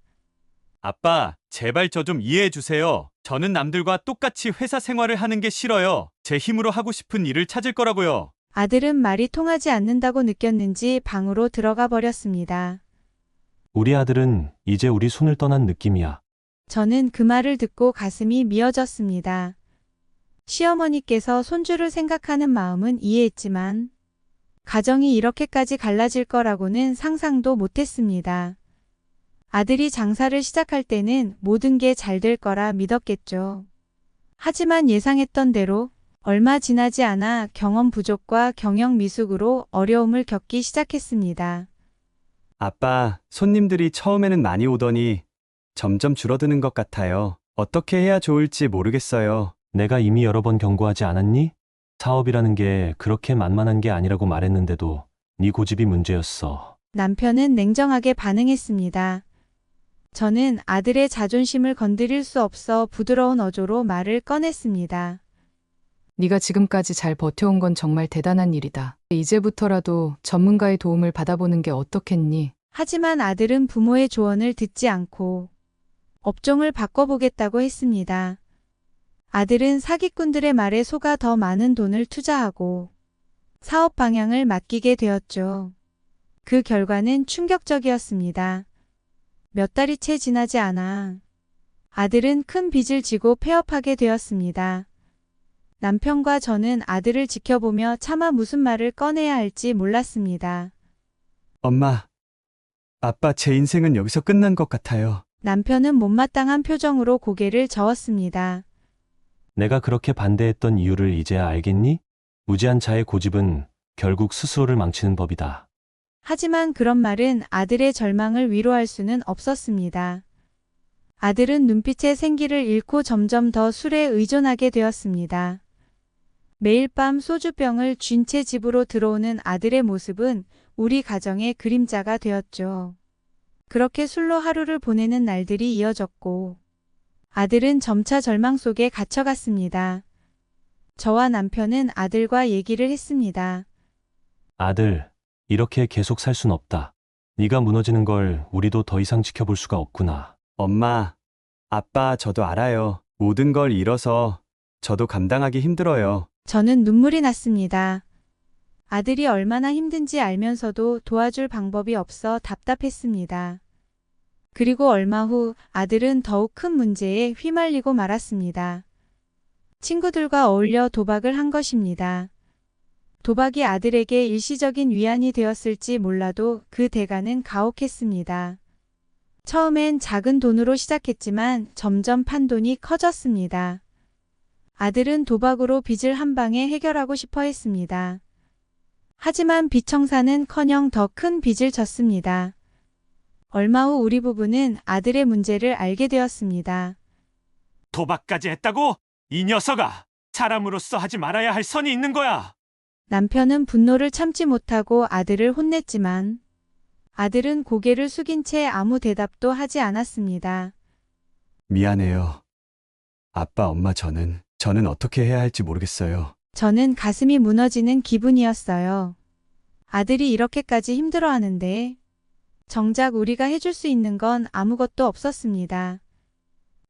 아빠, 제발 저 좀 이해해 주세요. 저는 남들과 똑같이 회사 생활을 하는 게 싫어요. 제 힘으로 하고 싶은 일을 찾을 거라고요. 아들은 말이 통하지 않는다고 느꼈는지 방으로 들어가 버렸습니다. 우리 아들은 이제 우리 손을 떠난 느낌이야. 저는 그 말을 듣고 가슴이 미어졌습니다. 시어머니께서 손주를 생각하는 마음은 이해했지만 가정이 이렇게까지 갈라질 거라고는 상상도 못했습니다. 아들이 장사를 시작할 때는 모든 게 잘 될 거라 믿었겠죠. 하지만 예상했던 대로 얼마 지나지 않아 경험 부족과 경영 미숙으로 어려움을 겪기 시작했습니다. 아빠, 손님들이 처음에는 많이 오더니 점점 줄어드는 것 같아요. 어떻게 해야 좋을지 모르겠어요. 내가 이미 여러 번 경고하지 않았니? 사업이라는 게 그렇게 만만한 게 아니라고 말했는데도 네 고집이 문제였어. 남편은 냉정하게 반응했습니다. 저는 아들의 자존심을 건드릴 수 없어 부드러운 어조로 말을 꺼냈습니다. 네가 지금까지 잘 버텨온 건 정말 대단한 일이다. 이제부터라도 전문가의 도움을 받아보는 게 어떻겠니? 하지만 아들은 부모의 조언을 듣지 않고 업종을 바꿔보겠다고 했습니다. 아들은 사기꾼들의 말에 속아 더 많은 돈을 투자하고 사업 방향을 맡기게 되었죠. 그 결과는 충격적이었습니다. 몇 달이 채 지나지 않아 아들은 큰 빚을 지고 폐업하게 되었습니다. 남편과 저는 아들을 지켜보며 차마 무슨 말을 꺼내야 할지 몰랐습니다. 엄마, 아빠 제 인생은 여기서 끝난 것 같아요. 남편은 못마땅한 표정으로 고개를 저었습니다. 내가 그렇게 반대했던 이유를 이제야 알겠니? 무지한 자의 고집은 결국 스스로를 망치는 법이다. 하지만 그런 말은 아들의 절망을 위로할 수는 없었습니다. 아들은 눈빛의 생기를 잃고 점점 더 술에 의존하게 되었습니다. 매일 밤 소주병을 쥔 채 집으로 들어오는 아들의 모습은 우리 가정의 그림자가 되었죠. 그렇게 술로 하루를 보내는 날들이 이어졌고 아들은 점차 절망 속에 갇혀갔습니다. 저와 남편은 아들과 얘기를 했습니다. 아들, 이렇게 계속 살 순 없다. 네가 무너지는 걸 우리도 더 이상 지켜볼 수가 없구나. 엄마, 아빠 저도 알아요. 모든 걸 잃어서 저도 감당하기 힘들어요. 저는 눈물이 났습니다. 아들이 얼마나 힘든지 알면서도 도와줄 방법이 없어 답답했습니다. 그리고 얼마 후 아들은 더욱 큰 문제에 휘말리고 말았습니다. 친구들과 어울려 도박을 한 것입니다. 도박이 아들에게 일시적인 위안이 되었을지 몰라도 그 대가는 가혹했습니다. 처음엔 작은 돈으로 시작했지만 점점 판돈이 커졌습니다. 아들은 도박으로 빚을 한 방에 해결하고 싶어 했습니다. 하지만 빚 청산은커녕 더 큰 빚을 졌습니다. 얼마 후 우리 부부는 아들의 문제를 알게 되었습니다. 도박까지 했다고? 이 녀석아! 사람으로서 하지 말아야 할 선이 있는 거야! 남편은 분노를 참지 못하고 아들을 혼냈지만 아들은 고개를 숙인 채 아무 대답도 하지 않았습니다. 미안해요. 아빠, 엄마, 저는 어떻게 해야 할지 모르겠어요. 저는 가슴이 무너지는 기분이었어요. 아들이 이렇게까지 힘들어하는데 정작 우리가 해줄 수 있는 건 아무것도 없었습니다.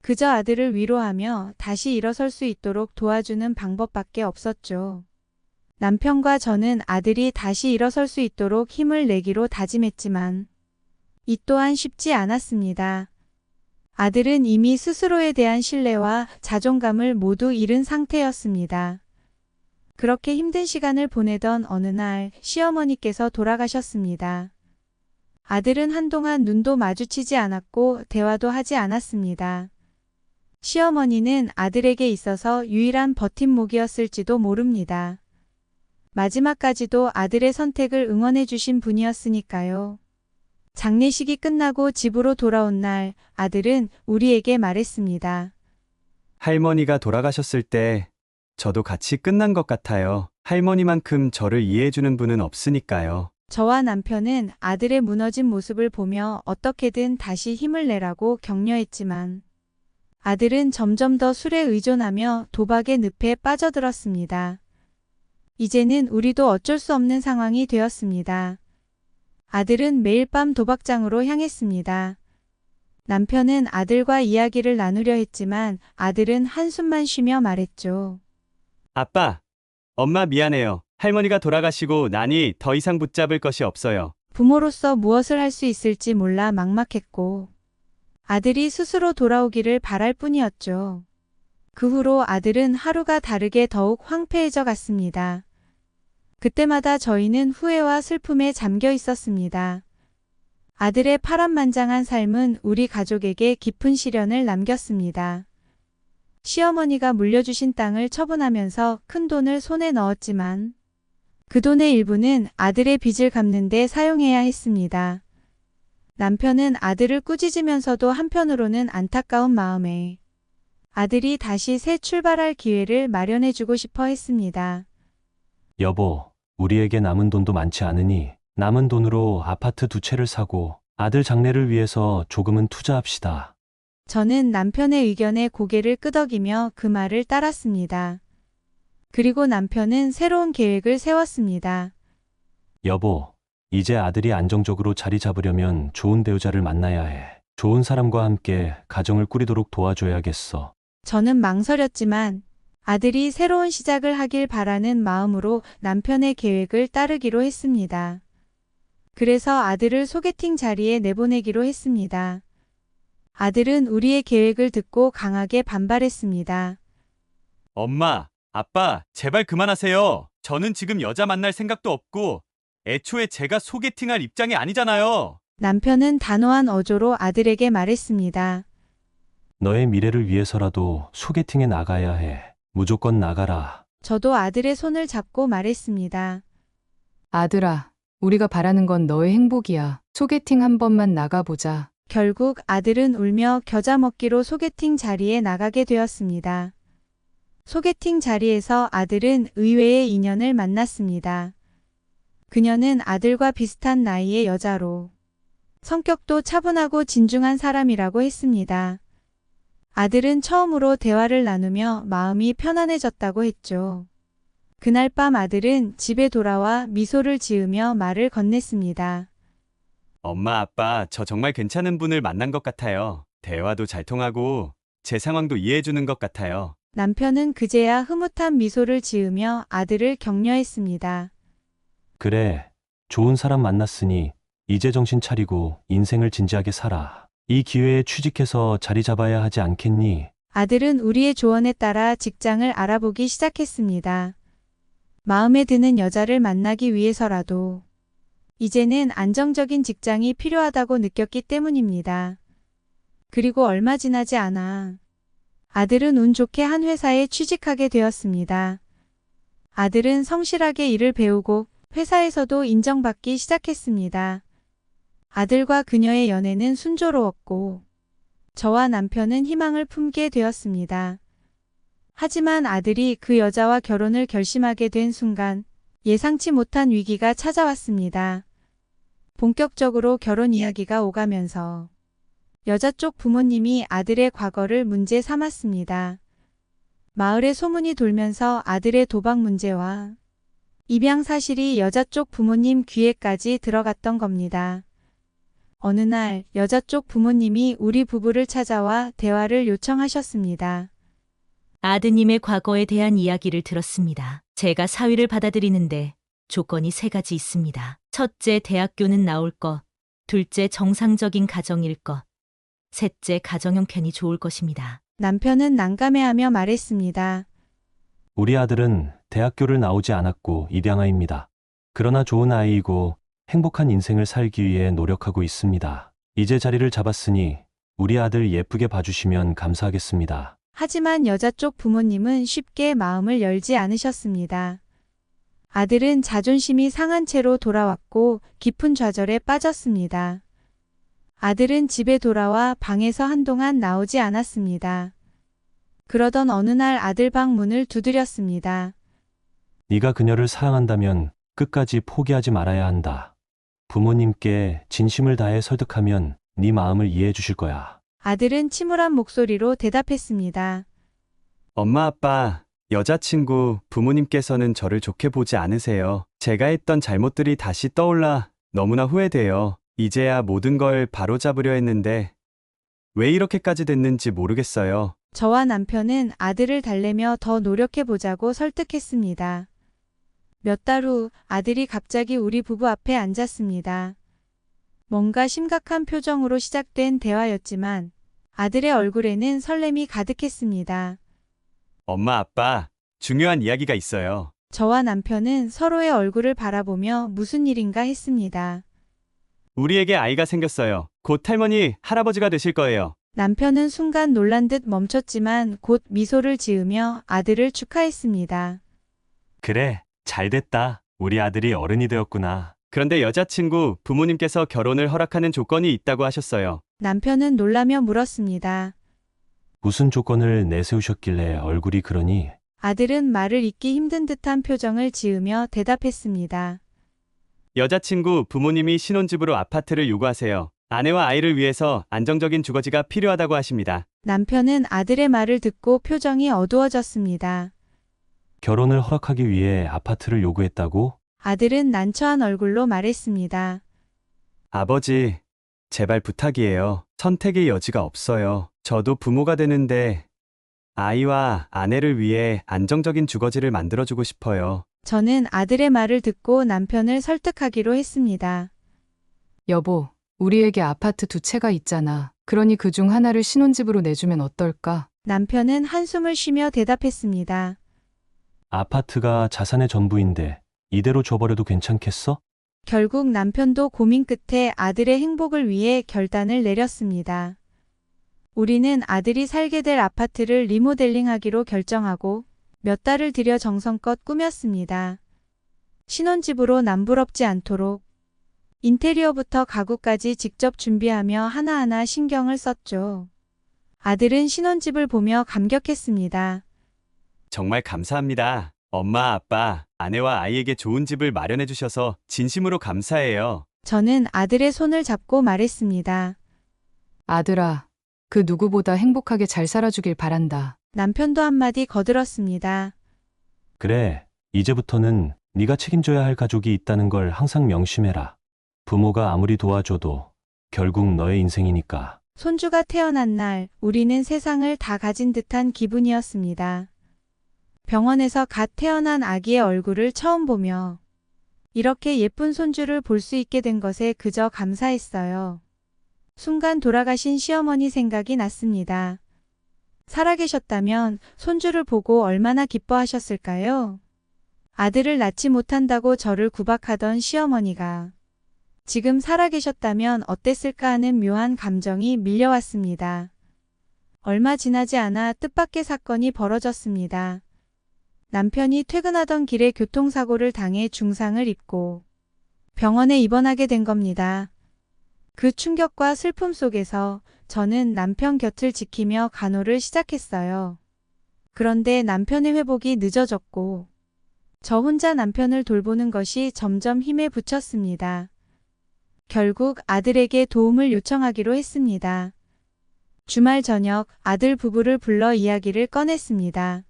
그저 아들을 위로하며 다시 일어설 수 있도록 도와주는 방법밖에 없었죠. 남편과 저는 아들이 다시 일어설 수 있도록 힘을 내기로 다짐했지만 이 또한 쉽지 않았습니다. 아들은 이미 스스로에 대한 신뢰와 자존감을 모두 잃은 상태였습니다. 그렇게 힘든 시간을 보내던 어느 날 시어머니께서 돌아가셨습니다. 아들은 한동안 눈도 마주치지 않았고 대화도 하지 않았습니다. 시어머니는 아들에게 있어서 유일한 버팀목이었을지도 모릅니다. 마지막까지도 아들의 선택을 응원해 주신 분이었으니까요. 장례식이 끝나고 집으로 돌아온 날 아들은 우리에게 말했습니다. 할머니가 돌아가셨을 때 저도 같이 끝난 것 같아요. 할머니만큼 저를 이해해주는 분은 없으니까요. 저와 남편은 아들의 무너진 모습을 보며 어떻게든 다시 힘을 내라고 격려했지만 아들은 점점 더 술에 의존하며 도박의 늪에 빠져들었습니다. 이제는 우리도 어쩔 수 없는 상황이 되었습니다. 아들은 매일 밤 도박장으로 향했습니다. 남편은 아들과 이야기를 나누려 했지만 아들은 한숨만 쉬며 말했죠. 아빠, 엄마 미안해요. 할머니가 돌아가시고 나니 더 이상 붙잡을 것이 없어요. 부모로서 무엇을 할 수 있을지 몰라 막막했고 아들이 스스로 돌아오기를 바랄 뿐이었죠. 그 후로 아들은 하루가 다르게 더욱 황폐해져 갔습니다. 그때마다 저희는 후회와 슬픔에 잠겨 있었습니다. 아들의 파란만장한 삶은 우리 가족에게 깊은 시련을 남겼습니다. 시어머니가 물려주신 땅을 처분하면서 큰 돈을 손에 넣었지만 그 돈의 일부는 아들의 빚을 갚는 데 사용해야 했습니다. 남편은 아들을 꾸짖으면서도 한편으로는 안타까운 마음에 아들이 다시 새 출발할 기회를 마련해주고 싶어 했습니다. 여보, 우리에게 남은 돈도 많지 않으니 남은 돈으로 아파트 2채를 사고 아들 장래를 위해서 조금은 투자합시다. 저는 남편의 의견에 고개를 끄덕이며 그 말을 따랐습니다. 그리고 남편은 새로운 계획을 세웠습니다. 여보, 이제 아들이 안정적으로 자리 잡으려면 좋은 배우자를 만나야 해. 좋은 사람과 함께 가정을 꾸리도록 도와줘야겠어. 저는 망설였지만 아들이 새로운 시작을 하길 바라는 마음으로 남편의 계획을 따르기로 했습니다. 그래서 아들을 소개팅 자리에 내보내기로 했습니다. 아들은 우리의 계획을 듣고 강하게 반발했습니다. 엄마, 아빠, 제발 그만하세요. 저는 지금 여자 만날 생각도 없고 애초에 제가 소개팅할 입장이 아니잖아요. 남편은 단호한 어조로 아들에게 말했습니다. 너의 미래를 위해서라도 소개팅에 나가야 해. 무조건 나가라. 저도 아들의 손을 잡고 말했습니다. 아들아, 우리가 바라는 건 너의 행복이야. 소개팅 한 번만 나가보자. 결국 아들은 울며 겨자 먹기로 소개팅 자리에 나가게 되었습니다. 소개팅 자리에서 아들은 의외의 인연을 만났습니다. 그녀는 아들과 비슷한 나이의 여자로 성격도 차분하고 진중한 사람이라고 했습니다. 아들은 처음으로 대화를 나누며 마음이 편안해졌다고 했죠. 그날 밤 아들은 집에 돌아와 미소를 지으며 말을 건넸습니다. 엄마, 아빠, 저 정말 괜찮은 분을 만난 것 같아요. 대화도 잘 통하고 제 상황도 이해해주는 것 같아요. 남편은 그제야 흐뭇한 미소를 지으며 아들을 격려했습니다. 그래, 좋은 사람 만났으니 이제 정신 차리고 인생을 진지하게 살아. 이 기회에 취직해서 자리 잡아야 하지 않겠니? 아들은 우리의 조언에 따라 직장을 알아보기 시작했습니다. 마음에 드는 여자를 만나기 위해서라도 이제는 안정적인 직장이 필요하다고 느꼈기 때문입니다. 그리고 얼마 지나지 않아 아들은 운 좋게 한 회사에 취직하게 되었습니다. 아들은 성실하게 일을 배우고 회사에서도 인정받기 시작했습니다. 아들과 그녀의 연애는 순조로웠고 저와 남편은 희망을 품게 되었습니다. 하지만 아들이 그 여자와 결혼을 결심하게 된 순간 예상치 못한 위기가 찾아왔습니다. 본격적으로 결혼 이야기가 오가면서 여자 쪽 부모님이 아들의 과거를 문제 삼았습니다. 마을에 소문이 돌면서 아들의 도박 문제와 입양 사실이 여자 쪽 부모님 귀에까지 들어갔던 겁니다. 어느 날 여자 쪽 부모님이 우리 부부를 찾아와 대화를 요청하셨습니다. 아드님의 과거에 대한 이야기를 들었습니다. 제가 사위를 받아들이는데 조건이 3가지 있습니다. 첫째, 대학교는 나올 것. 둘째, 정상적인 가정일 것. 셋째, 가정 형편이 좋을 것입니다. 남편은 난감해하며 말했습니다. 우리 아들은 대학교를 나오지 않았고 입양아입니다. 그러나 좋은 아이이고 행복한 인생을 살기 위해 노력하고 있습니다. 이제 자리를 잡았으니 우리 아들 예쁘게 봐주시면 감사하겠습니다. 하지만 여자 쪽 부모님은 쉽게 마음을 열지 않으셨습니다. 아들은 자존심이 상한 채로 돌아왔고 깊은 좌절에 빠졌습니다. 아들은 집에 돌아와 방에서 한동안 나오지 않았습니다. 그러던 어느 날 아들 방 문을 두드렸습니다. 네가 그녀를 사랑한다면 끝까지 포기하지 말아야 한다. 부모님께 진심을 다해 설득하면 네 마음을 이해해 주실 거야. 아들은 침울한 목소리로 대답했습니다. 엄마, 아빠, 여자친구, 부모님께서는 저를 좋게 보지 않으세요. 제가 했던 잘못들이 다시 떠올라 너무나 후회돼요. 이제야 모든 걸 바로잡으려 했는데 왜 이렇게까지 됐는지 모르겠어요. 저와 남편은 아들을 달래며 더 노력해보자고 설득했습니다. 몇 달 후 아들이 갑자기 우리 부부 앞에 앉았습니다. 뭔가 심각한 표정으로 시작된 대화였지만 아들의 얼굴에는 설렘이 가득했습니다. 엄마, 아빠, 중요한 이야기가 있어요. 저와 남편은 서로의 얼굴을 바라보며 무슨 일인가 했습니다. 우리에게 아이가 생겼어요. 곧 할머니, 할아버지가 되실 거예요. 남편은 순간 놀란 듯 멈췄지만 곧 미소를 지으며 아들을 축하했습니다. 그래, 잘 됐다. 우리 아들이 어른이 되었구나. 그런데 여자친구, 부모님께서 결혼을 허락하는 조건이 있다고 하셨어요. 남편은 놀라며 물었습니다. 무슨 조건을 내세우셨길래 얼굴이 그러니? 아들은 말을 잇기 힘든 듯한 표정을 지으며 대답했습니다. 여자친구, 부모님이 신혼집으로 아파트를 요구하세요. 아내와 아이를 위해서 안정적인 주거지가 필요하다고 하십니다. 남편은 아들의 말을 듣고 표정이 어두워졌습니다. 결혼을 허락하기 위해 아파트를 요구했다고? 아들은 난처한 얼굴로 말했습니다. 아버지, 제발 부탁이에요. 선택의 여지가 없어요. 저도 부모가 되는데 아이와 아내를 위해 안정적인 주거지를 만들어주고 싶어요. 저는 아들의 말을 듣고 남편을 설득하기로 했습니다. 여보, 우리에게 아파트 2채가 있잖아. 그러니 그중 하나를 신혼집으로 내주면 어떨까? 남편은 한숨을 쉬며 대답했습니다. 아파트가 자산의 전부인데 이대로 줘버려도 괜찮겠어? 결국 남편도 고민 끝에 아들의 행복을 위해 결단을 내렸습니다. 우리는 아들이 살게 될 아파트를 리모델링하기로 결정하고 몇 달을 들여 정성껏 꾸몄습니다. 신혼집으로 남부럽지 않도록 인테리어부터 가구까지 직접 준비하며 하나하나 신경을 썼죠. 아들은 신혼집을 보며 감격했습니다. 정말 감사합니다. 엄마, 아빠, 아내와 아이에게 좋은 집을 마련해 주셔서 진심으로 감사해요. 저는 아들의 손을 잡고 말했습니다. 아들아, 그 누구보다 행복하게 잘 살아주길 바란다. 남편도 한마디 거들었습니다. 그래, 이제부터는 네가 책임져야 할 가족이 있다는 걸 항상 명심해라. 부모가 아무리 도와줘도 결국 너의 인생이니까. 손주가 태어난 날 우리는 세상을 다 가진 듯한 기분이었습니다. 병원에서 갓 태어난 아기의 얼굴을 처음 보며 이렇게 예쁜 손주를 볼 수 있게 된 것에 그저 감사했어요. 순간 돌아가신 시어머니 생각이 났습니다. 살아계셨다면 손주를 보고 얼마나 기뻐하셨을까요? 아들을 낳지 못한다고 저를 구박하던 시어머니가 지금 살아계셨다면 어땠을까 하는 묘한 감정이 밀려왔습니다. 얼마 지나지 않아 뜻밖의 사건이 벌어졌습니다. 남편이 퇴근하던 길에 교통사고를 당해 중상을 입고 병원에 입원하게 된 겁니다. 그 충격과 슬픔 속에서 저는 남편 곁을 지키며 간호를 시작했어요. 그런데 남편의 회복이 늦어졌고 저 혼자 남편을 돌보는 것이 점점 힘에 부쳤습니다. 결국 아들에게 도움을 요청하기로 했습니다. 주말 저녁 아들 부부를 불러 이야기를 꺼냈습니다.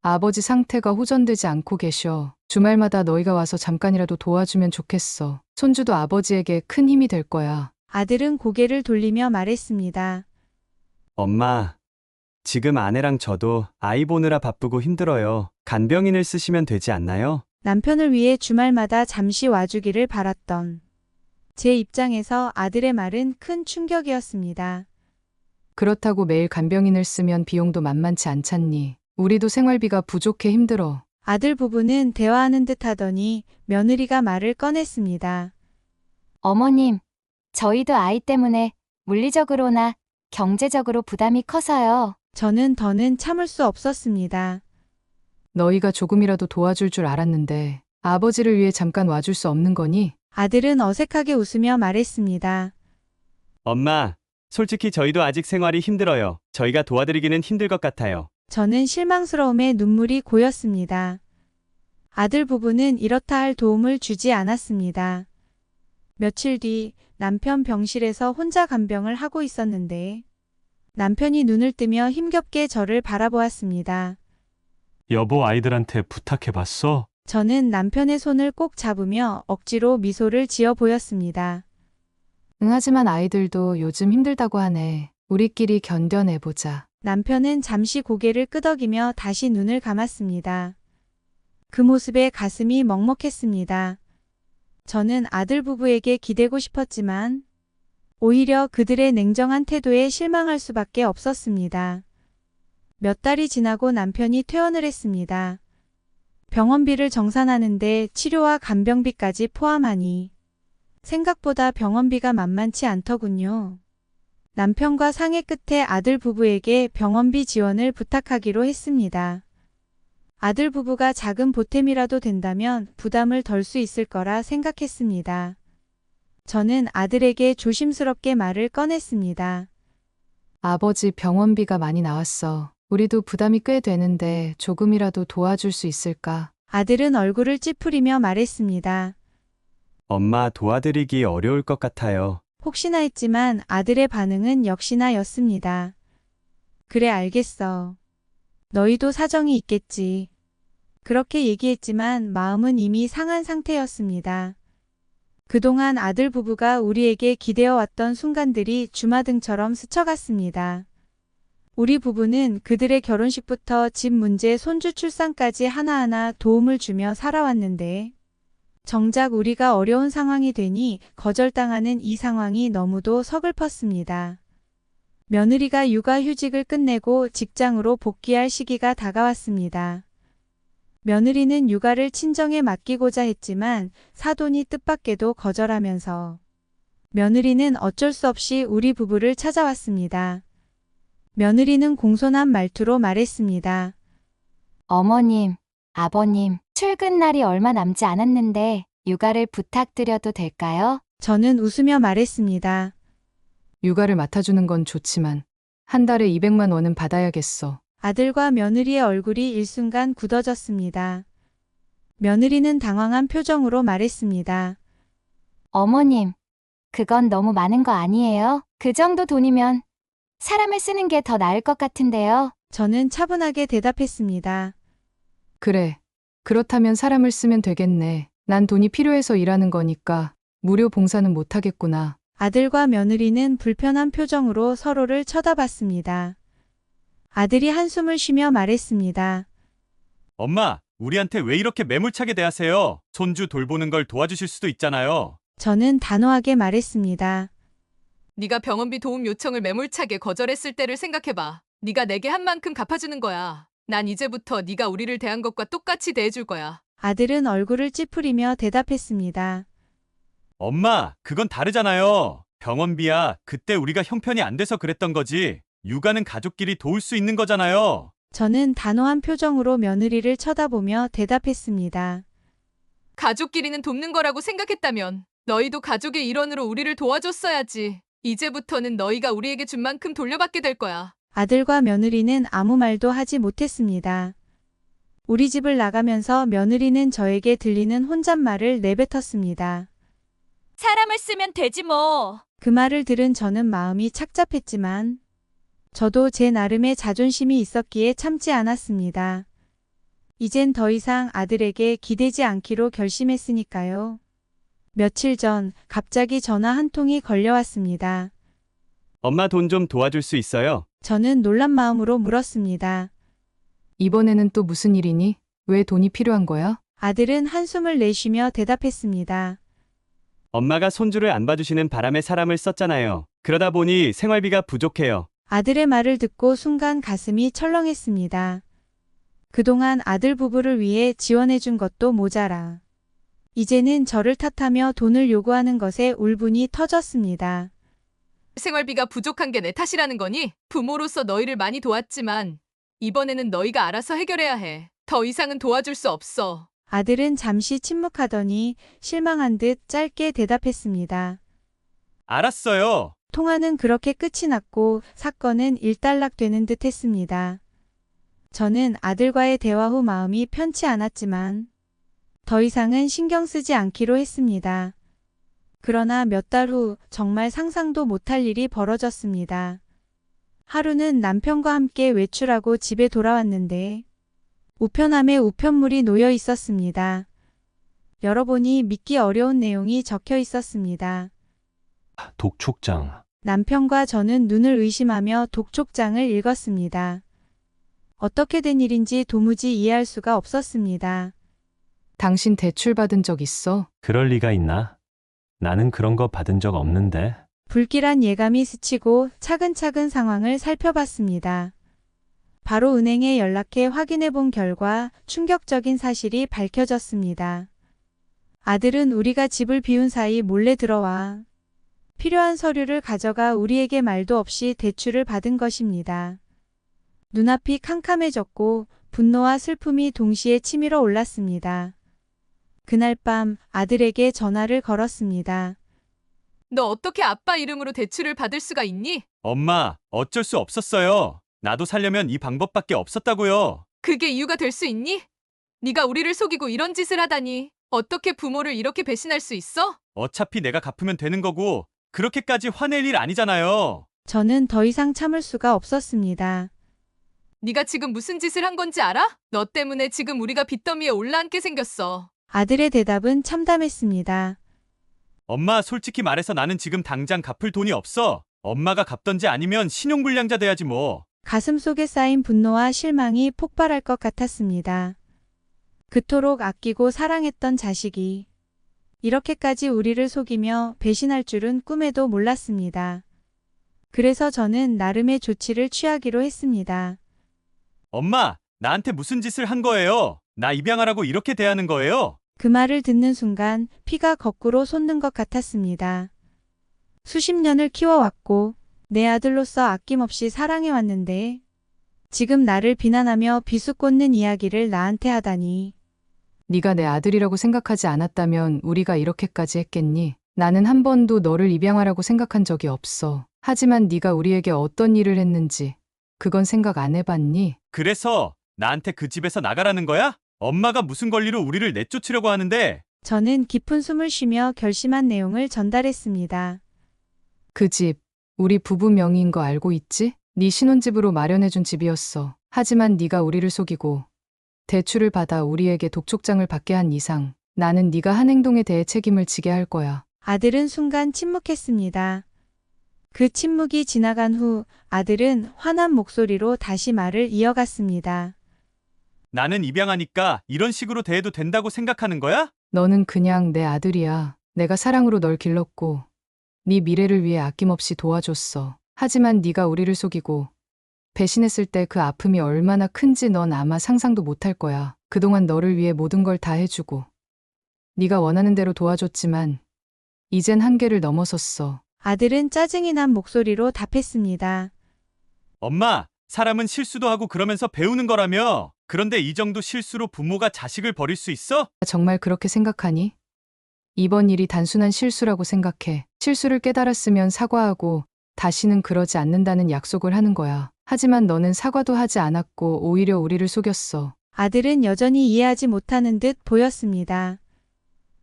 아버지 상태가 호전되지 않고 계셔. 주말마다 너희가 와서 잠깐이라도 도와주면 좋겠어. 손주도 아버지에게 큰 힘이 될 거야. 아들은 고개를 돌리며 말했습니다. 엄마, 지금 아내랑 저도 아이 보느라 바쁘고 힘들어요. 간병인을 쓰시면 되지 않나요? 남편을 위해 주말마다 잠시 와주기를 바랐던 제 입장에서 아들의 말은 큰 충격이었습니다. 그렇다고 매일 간병인을 쓰면 비용도 만만치 않잖니. 우리도 생활비가 부족해 힘들어. 아들 부부는 대화하는 듯 하더니 며느리가 말을 꺼냈습니다. 어머님, 저희도 아이 때문에 물리적으로나 경제적으로 부담이 커서요. 저는 더는 참을 수 없었습니다. 너희가 조금이라도 도와줄 줄 알았는데 아버지를 위해 잠깐 와줄 수 없는 거니? 아들은 어색하게 웃으며 말했습니다. 엄마, 솔직히 저희도 아직 생활이 힘들어요. 저희가 도와드리기는 힘들 것 같아요. 저는 실망스러움에 눈물이 고였습니다. 아들 부부는 이렇다 할 도움을 주지 않았습니다. 며칠 뒤 남편 병실에서 혼자 간병을 하고 있었는데 남편이 눈을 뜨며 힘겹게 저를 바라보았습니다. 여보, 아이들한테 부탁해봤어? 저는 남편의 손을 꼭 잡으며 억지로 미소를 지어 보였습니다. 하지만 아이들도 요즘 힘들다고 하네. 우리끼리 견뎌내보자. 남편은 잠시 고개를 끄덕이며 다시 눈을 감았습니다. 그 모습에 가슴이 먹먹했습니다. 저는 아들 부부에게 기대고 싶었지만 오히려 그들의 냉정한 태도에 실망할 수밖에 없었습니다. 몇 달이 지나고 남편이 퇴원을 했습니다. 병원비를 정산하는데 치료와 간병비까지 포함하니 생각보다 병원비가 만만치 않더군요. 남편과 상의 끝에 아들 부부에게 병원비 지원을 부탁하기로 했습니다. 아들 부부가 작은 보탬이라도 된다면 부담을 덜 수 있을 거라 생각했습니다. 저는 아들에게 조심스럽게 말을 꺼냈습니다. 아버지 병원비가 많이 나왔어. 우리도 부담이 꽤 되는데 조금이라도 도와줄 수 있을까? 아들은 얼굴을 찌푸리며 말했습니다. 엄마, 도와드리기 어려울 것 같아요. 혹시나 했지만 아들의 반응은 역시나 였습니다. 그래, 알겠어. 너희도 사정이 있겠지. 그렇게 얘기했지만 마음은 이미 상한 상태였습니다. 그동안 아들 부부가 우리에게 기대어 왔던 순간들이 주마등처럼 스쳐갔습니다. 우리 부부는 그들의 결혼식부터 집 문제, 손주 출산까지 하나하나 도움을 주며 살아왔는데 정작 우리가 어려운 상황이 되니 거절당하는 이 상황이 너무도 서글펐습니다. 며느리가 육아휴직을 끝내고 직장으로 복귀할 시기가 다가왔습니다. 며느리는 육아를 친정에 맡기고자 했지만 사돈이 뜻밖에도 거절하면서 며느리는 어쩔 수 없이 우리 부부를 찾아왔습니다. 며느리는 공손한 말투로 말했습니다. 어머님, 아버님, 출근 날이 얼마 남지 않았는데 육아를 부탁드려도 될까요? 저는 웃으며 말했습니다. 육아를 맡아주는 건 좋지만 한 달에 200만 원은 받아야겠어. 아들과 며느리의 얼굴이 일순간 굳어졌습니다. 며느리는 당황한 표정으로 말했습니다. 어머님, 그건 너무 많은 거 아니에요? 그 정도 돈이면 사람을 쓰는 게 더 나을 것 같은데요. 저는 차분하게 대답했습니다. 그래. 그렇다면 사람을 쓰면 되겠네. 난 돈이 필요해서 일하는 거니까 무료 봉사는 못하겠구나. 아들과 며느리는 불편한 표정으로 서로를 쳐다봤습니다. 아들이 한숨을 쉬며 말했습니다. 엄마, 우리한테 왜 이렇게 매몰차게 대하세요? 손주 돌보는 걸 도와주실 수도 있잖아요. 저는 단호하게 말했습니다. 네가 병원비 도움 요청을 매몰차게 거절했을 때를 생각해봐. 네가 내게 한 만큼 갚아주는 거야. 난 이제부터 네가 우리를 대한 것과 똑같이 대해줄 거야. 아들은 얼굴을 찌푸리며 대답했습니다. 엄마, 그건 다르잖아요. 병원비야, 그때 우리가 형편이 안 돼서 그랬던 거지. 육아는 가족끼리 도울 수 있는 거잖아요. 저는 단호한 표정으로 며느리를 쳐다보며 대답했습니다. 가족끼리는 돕는 거라고 생각했다면 너희도 가족의 일원으로 우리를 도와줬어야지. 이제부터는 너희가 우리에게 준 만큼 돌려받게 될 거야. 아들과 며느리는 아무 말도 하지 못했습니다. 우리 집을 나가면서 며느리는 저에게 들리는 혼잣말을 내뱉었습니다. 사람을 쓰면 되지 뭐. 그 말을 들은 저는 마음이 착잡했지만 저도 제 나름의 자존심이 있었기에 참지 않았습니다. 이젠 더 이상 아들에게 기대지 않기로 결심했으니까요. 며칠 전 갑자기 전화 한 통이 걸려왔습니다. 엄마 돈 좀 도와줄 수 있어요? 저는 놀란 마음으로 물었습니다. 이번에는 또 무슨 일이니? 왜 돈이 필요한 거야? 아들은 한숨을 내쉬며 대답했습니다. 엄마가 손주를 안 봐주시는 바람에 사람을 썼잖아요. 그러다 보니 생활비가 부족해요. 아들의 말을 듣고 순간 가슴이 철렁했습니다. 그동안 아들 부부를 위해 지원해준 것도 모자라. 이제는 저를 탓하며 돈을 요구하는 것에 울분이 터졌습니다. 생활비가 부족한 게 내 탓이라는 거니? 부모로서 너희를 많이 도왔지만 이번에는 너희가 알아서 해결해야 해. 더 이상은 도와줄 수 없어. 아들은 잠시 침묵하더니 실망한 듯 짧게 대답했습니다. 알았어요. 통화는 그렇게 끝이 났고 사건은 일단락되는 듯 했습니다. 저는 아들과의 대화 후 마음이 편치 않았지만 더 이상은 신경 쓰지 않기로 했습니다. 그러나 몇 달 후 정말 상상도 못할 일이 벌어졌습니다. 하루는 남편과 함께 외출하고 집에 돌아왔는데 우편함에 우편물이 놓여 있었습니다. 열어보니 믿기 어려운 내용이 적혀 있었습니다. 독촉장. 남편과 저는 눈을 의심하며 독촉장을 읽었습니다. 어떻게 된 일인지 도무지 이해할 수가 없었습니다. 당신 대출 받은 적 있어? 그럴 리가 있나? 나는 그런 거 받은 적 없는데. 불길한 예감이 스치고 차근차근 상황을 살펴봤습니다. 바로 은행에 연락해 확인해 본 결과 충격적인 사실이 밝혀졌습니다. 아들은 우리가 집을 비운 사이 몰래 들어와 필요한 서류를 가져가 우리에게 말도 없이 대출을 받은 것입니다. 눈앞이 캄캄해졌고 분노와 슬픔이 동시에 치밀어 올랐습니다. 그날 밤 아들에게 전화를 걸었습니다. 너 어떻게 아빠 이름으로 대출을 받을 수가 있니? 엄마, 어쩔 수 없었어요. 나도 살려면 이 방법밖에 없었다고요. 그게 이유가 될 수 있니? 네가 우리를 속이고 이런 짓을 하다니. 어떻게 부모를 이렇게 배신할 수 있어? 어차피 내가 갚으면 되는 거고 그렇게까지 화낼 일 아니잖아요. 저는 더 이상 참을 수가 없었습니다. 네가 지금 무슨 짓을 한 건지 알아? 너 때문에 지금 우리가 빚더미에 올라앉게 생겼어. 아들의 대답은 참담했습니다. 엄마, 솔직히 말해서 나는 지금 당장 갚을 돈이 없어. 엄마가 갚던지 아니면 신용불량자 돼야지 뭐. 가슴 속에 쌓인 분노와 실망이 폭발할 것 같았습니다. 그토록 아끼고 사랑했던 자식이 이렇게까지 우리를 속이며 배신할 줄은 꿈에도 몰랐습니다. 그래서 저는 나름의 조치를 취하기로 했습니다. 엄마, 나한테 무슨 짓을 한 거예요? 나 입양하라고 이렇게 대하는 거예요? 그 말을 듣는 순간 피가 거꾸로 솟는 것 같았습니다. 수십 년을 키워왔고 내 아들로서 아낌없이 사랑해왔는데 지금 나를 비난하며 비수꽂는 이야기를 나한테 하다니. 네가 내 아들이라고 생각하지 않았다면 우리가 이렇게까지 했겠니? 나는 한 번도 너를 입양하라고 생각한 적이 없어. 하지만 네가 우리에게 어떤 일을 했는지 그건 생각 안 해봤니? 그래서 나한테 그 집에서 나가라는 거야? 엄마가 무슨 권리로 우리를 내쫓으려고 하는데? 저는 깊은 숨을 쉬며 결심한 내용을 전달했습니다. 그 집, 우리 부부 명의인 거 알고 있지? 네 신혼집으로 마련해준 집이었어. 하지만 네가 우리를 속이고 대출을 받아 우리에게 독촉장을 받게 한 이상 나는 네가 한 행동에 대해 책임을 지게 할 거야. 아들은 순간 침묵했습니다. 그 침묵이 지나간 후 아들은 화난 목소리로 다시 말을 이어갔습니다. 나는 입양하니까 이런 식으로 대해도 된다고 생각하는 거야? 너는 그냥 내 아들이야. 내가 사랑으로 널 길렀고 네 미래를 위해 아낌없이 도와줬어. 하지만 네가 우리를 속이고 배신했을 때 그 아픔이 얼마나 큰지 넌 아마 상상도 못할 거야. 그동안 너를 위해 모든 걸 다 해주고 네가 원하는 대로 도와줬지만 이젠 한계를 넘어섰어. 아들은 짜증이 난 목소리로 답했습니다. 엄마, 사람은 실수도 하고 그러면서 배우는 거라며. 그런데 이 정도 실수로 부모가 자식을 버릴 수 있어? 정말 그렇게 생각하니? 이번 일이 단순한 실수라고 생각해. 실수를 깨달았으면 사과하고 다시는 그러지 않는다는 약속을 하는 거야. 하지만 너는 사과도 하지 않았고 오히려 우리를 속였어. 아들은 여전히 이해하지 못하는 듯 보였습니다.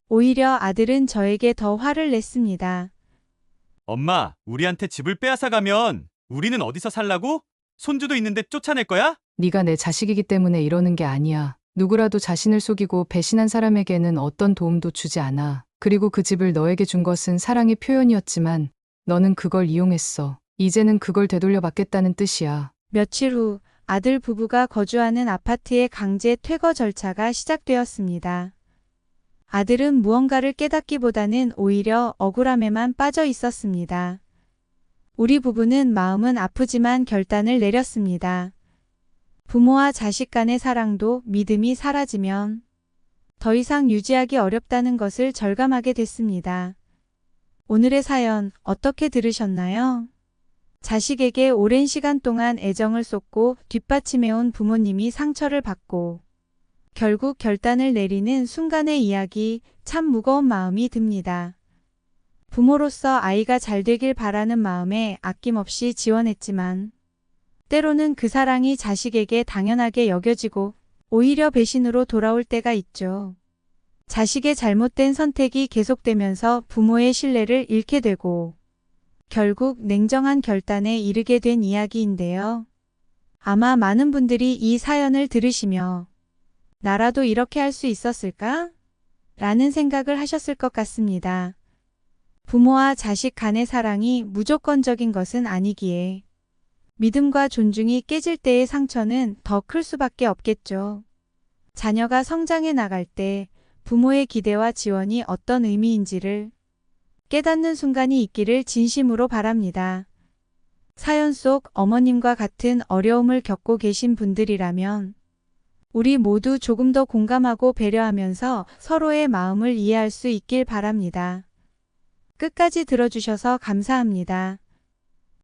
오히려 아들은 저에게 더 화를 냈습니다. 엄마, 우리한테 집을 빼앗아 가면 우리는 어디서 살라고? 손주도 있는데 쫓아낼 거야? 네가 내 자식이기 때문에 이러는 게 아니야. 누구라도 자신을 속이고 배신한 사람에게는 어떤 도움도 주지 않아. 그리고 그 집을 너에게 준 것은 사랑의 표현이었지만 너는 그걸 이용했어. 이제는 그걸 되돌려받겠다는 뜻이야. 며칠 후 아들 부부가 거주하는 아파트의 강제 퇴거 절차가 시작되었습니다. 아들은 무언가를 깨닫기보다는 오히려 억울함에만 빠져 있었습니다. 우리 부부는 마음은 아프지만 결단을 내렸습니다. 부모와 자식 간의 사랑도 믿음이 사라지면 더 이상 유지하기 어렵다는 것을 절감하게 됐습니다. 오늘의 사연 어떻게 들으셨나요? 자식에게 오랜 시간 동안 애정을 쏟고 뒷받침해온 부모님이 상처를 받고 결국 결단을 내리는 순간의 이야기, 참 무거운 마음이 듭니다. 부모로서 아이가 잘 되길 바라는 마음에 아낌없이 지원했지만 때로는 그 사랑이 자식에게 당연하게 여겨지고 오히려 배신으로 돌아올 때가 있죠. 자식의 잘못된 선택이 계속되면서 부모의 신뢰를 잃게 되고 결국 냉정한 결단에 이르게 된 이야기인데요. 아마 많은 분들이 이 사연을 들으시며 나라도 이렇게 할 수 있었을까? 라는 생각을 하셨을 것 같습니다. 부모와 자식 간의 사랑이 무조건적인 것은 아니기에 믿음과 존중이 깨질 때의 상처는 더 클 수밖에 없겠죠. 자녀가 성장해 나갈 때 부모의 기대와 지원이 어떤 의미인지를 깨닫는 순간이 있기를 진심으로 바랍니다. 사연 속 어머님과 같은 어려움을 겪고 계신 분들이라면 우리 모두 조금 더 공감하고 배려하면서 서로의 마음을 이해할 수 있길 바랍니다. 끝까지 들어주셔서 감사합니다.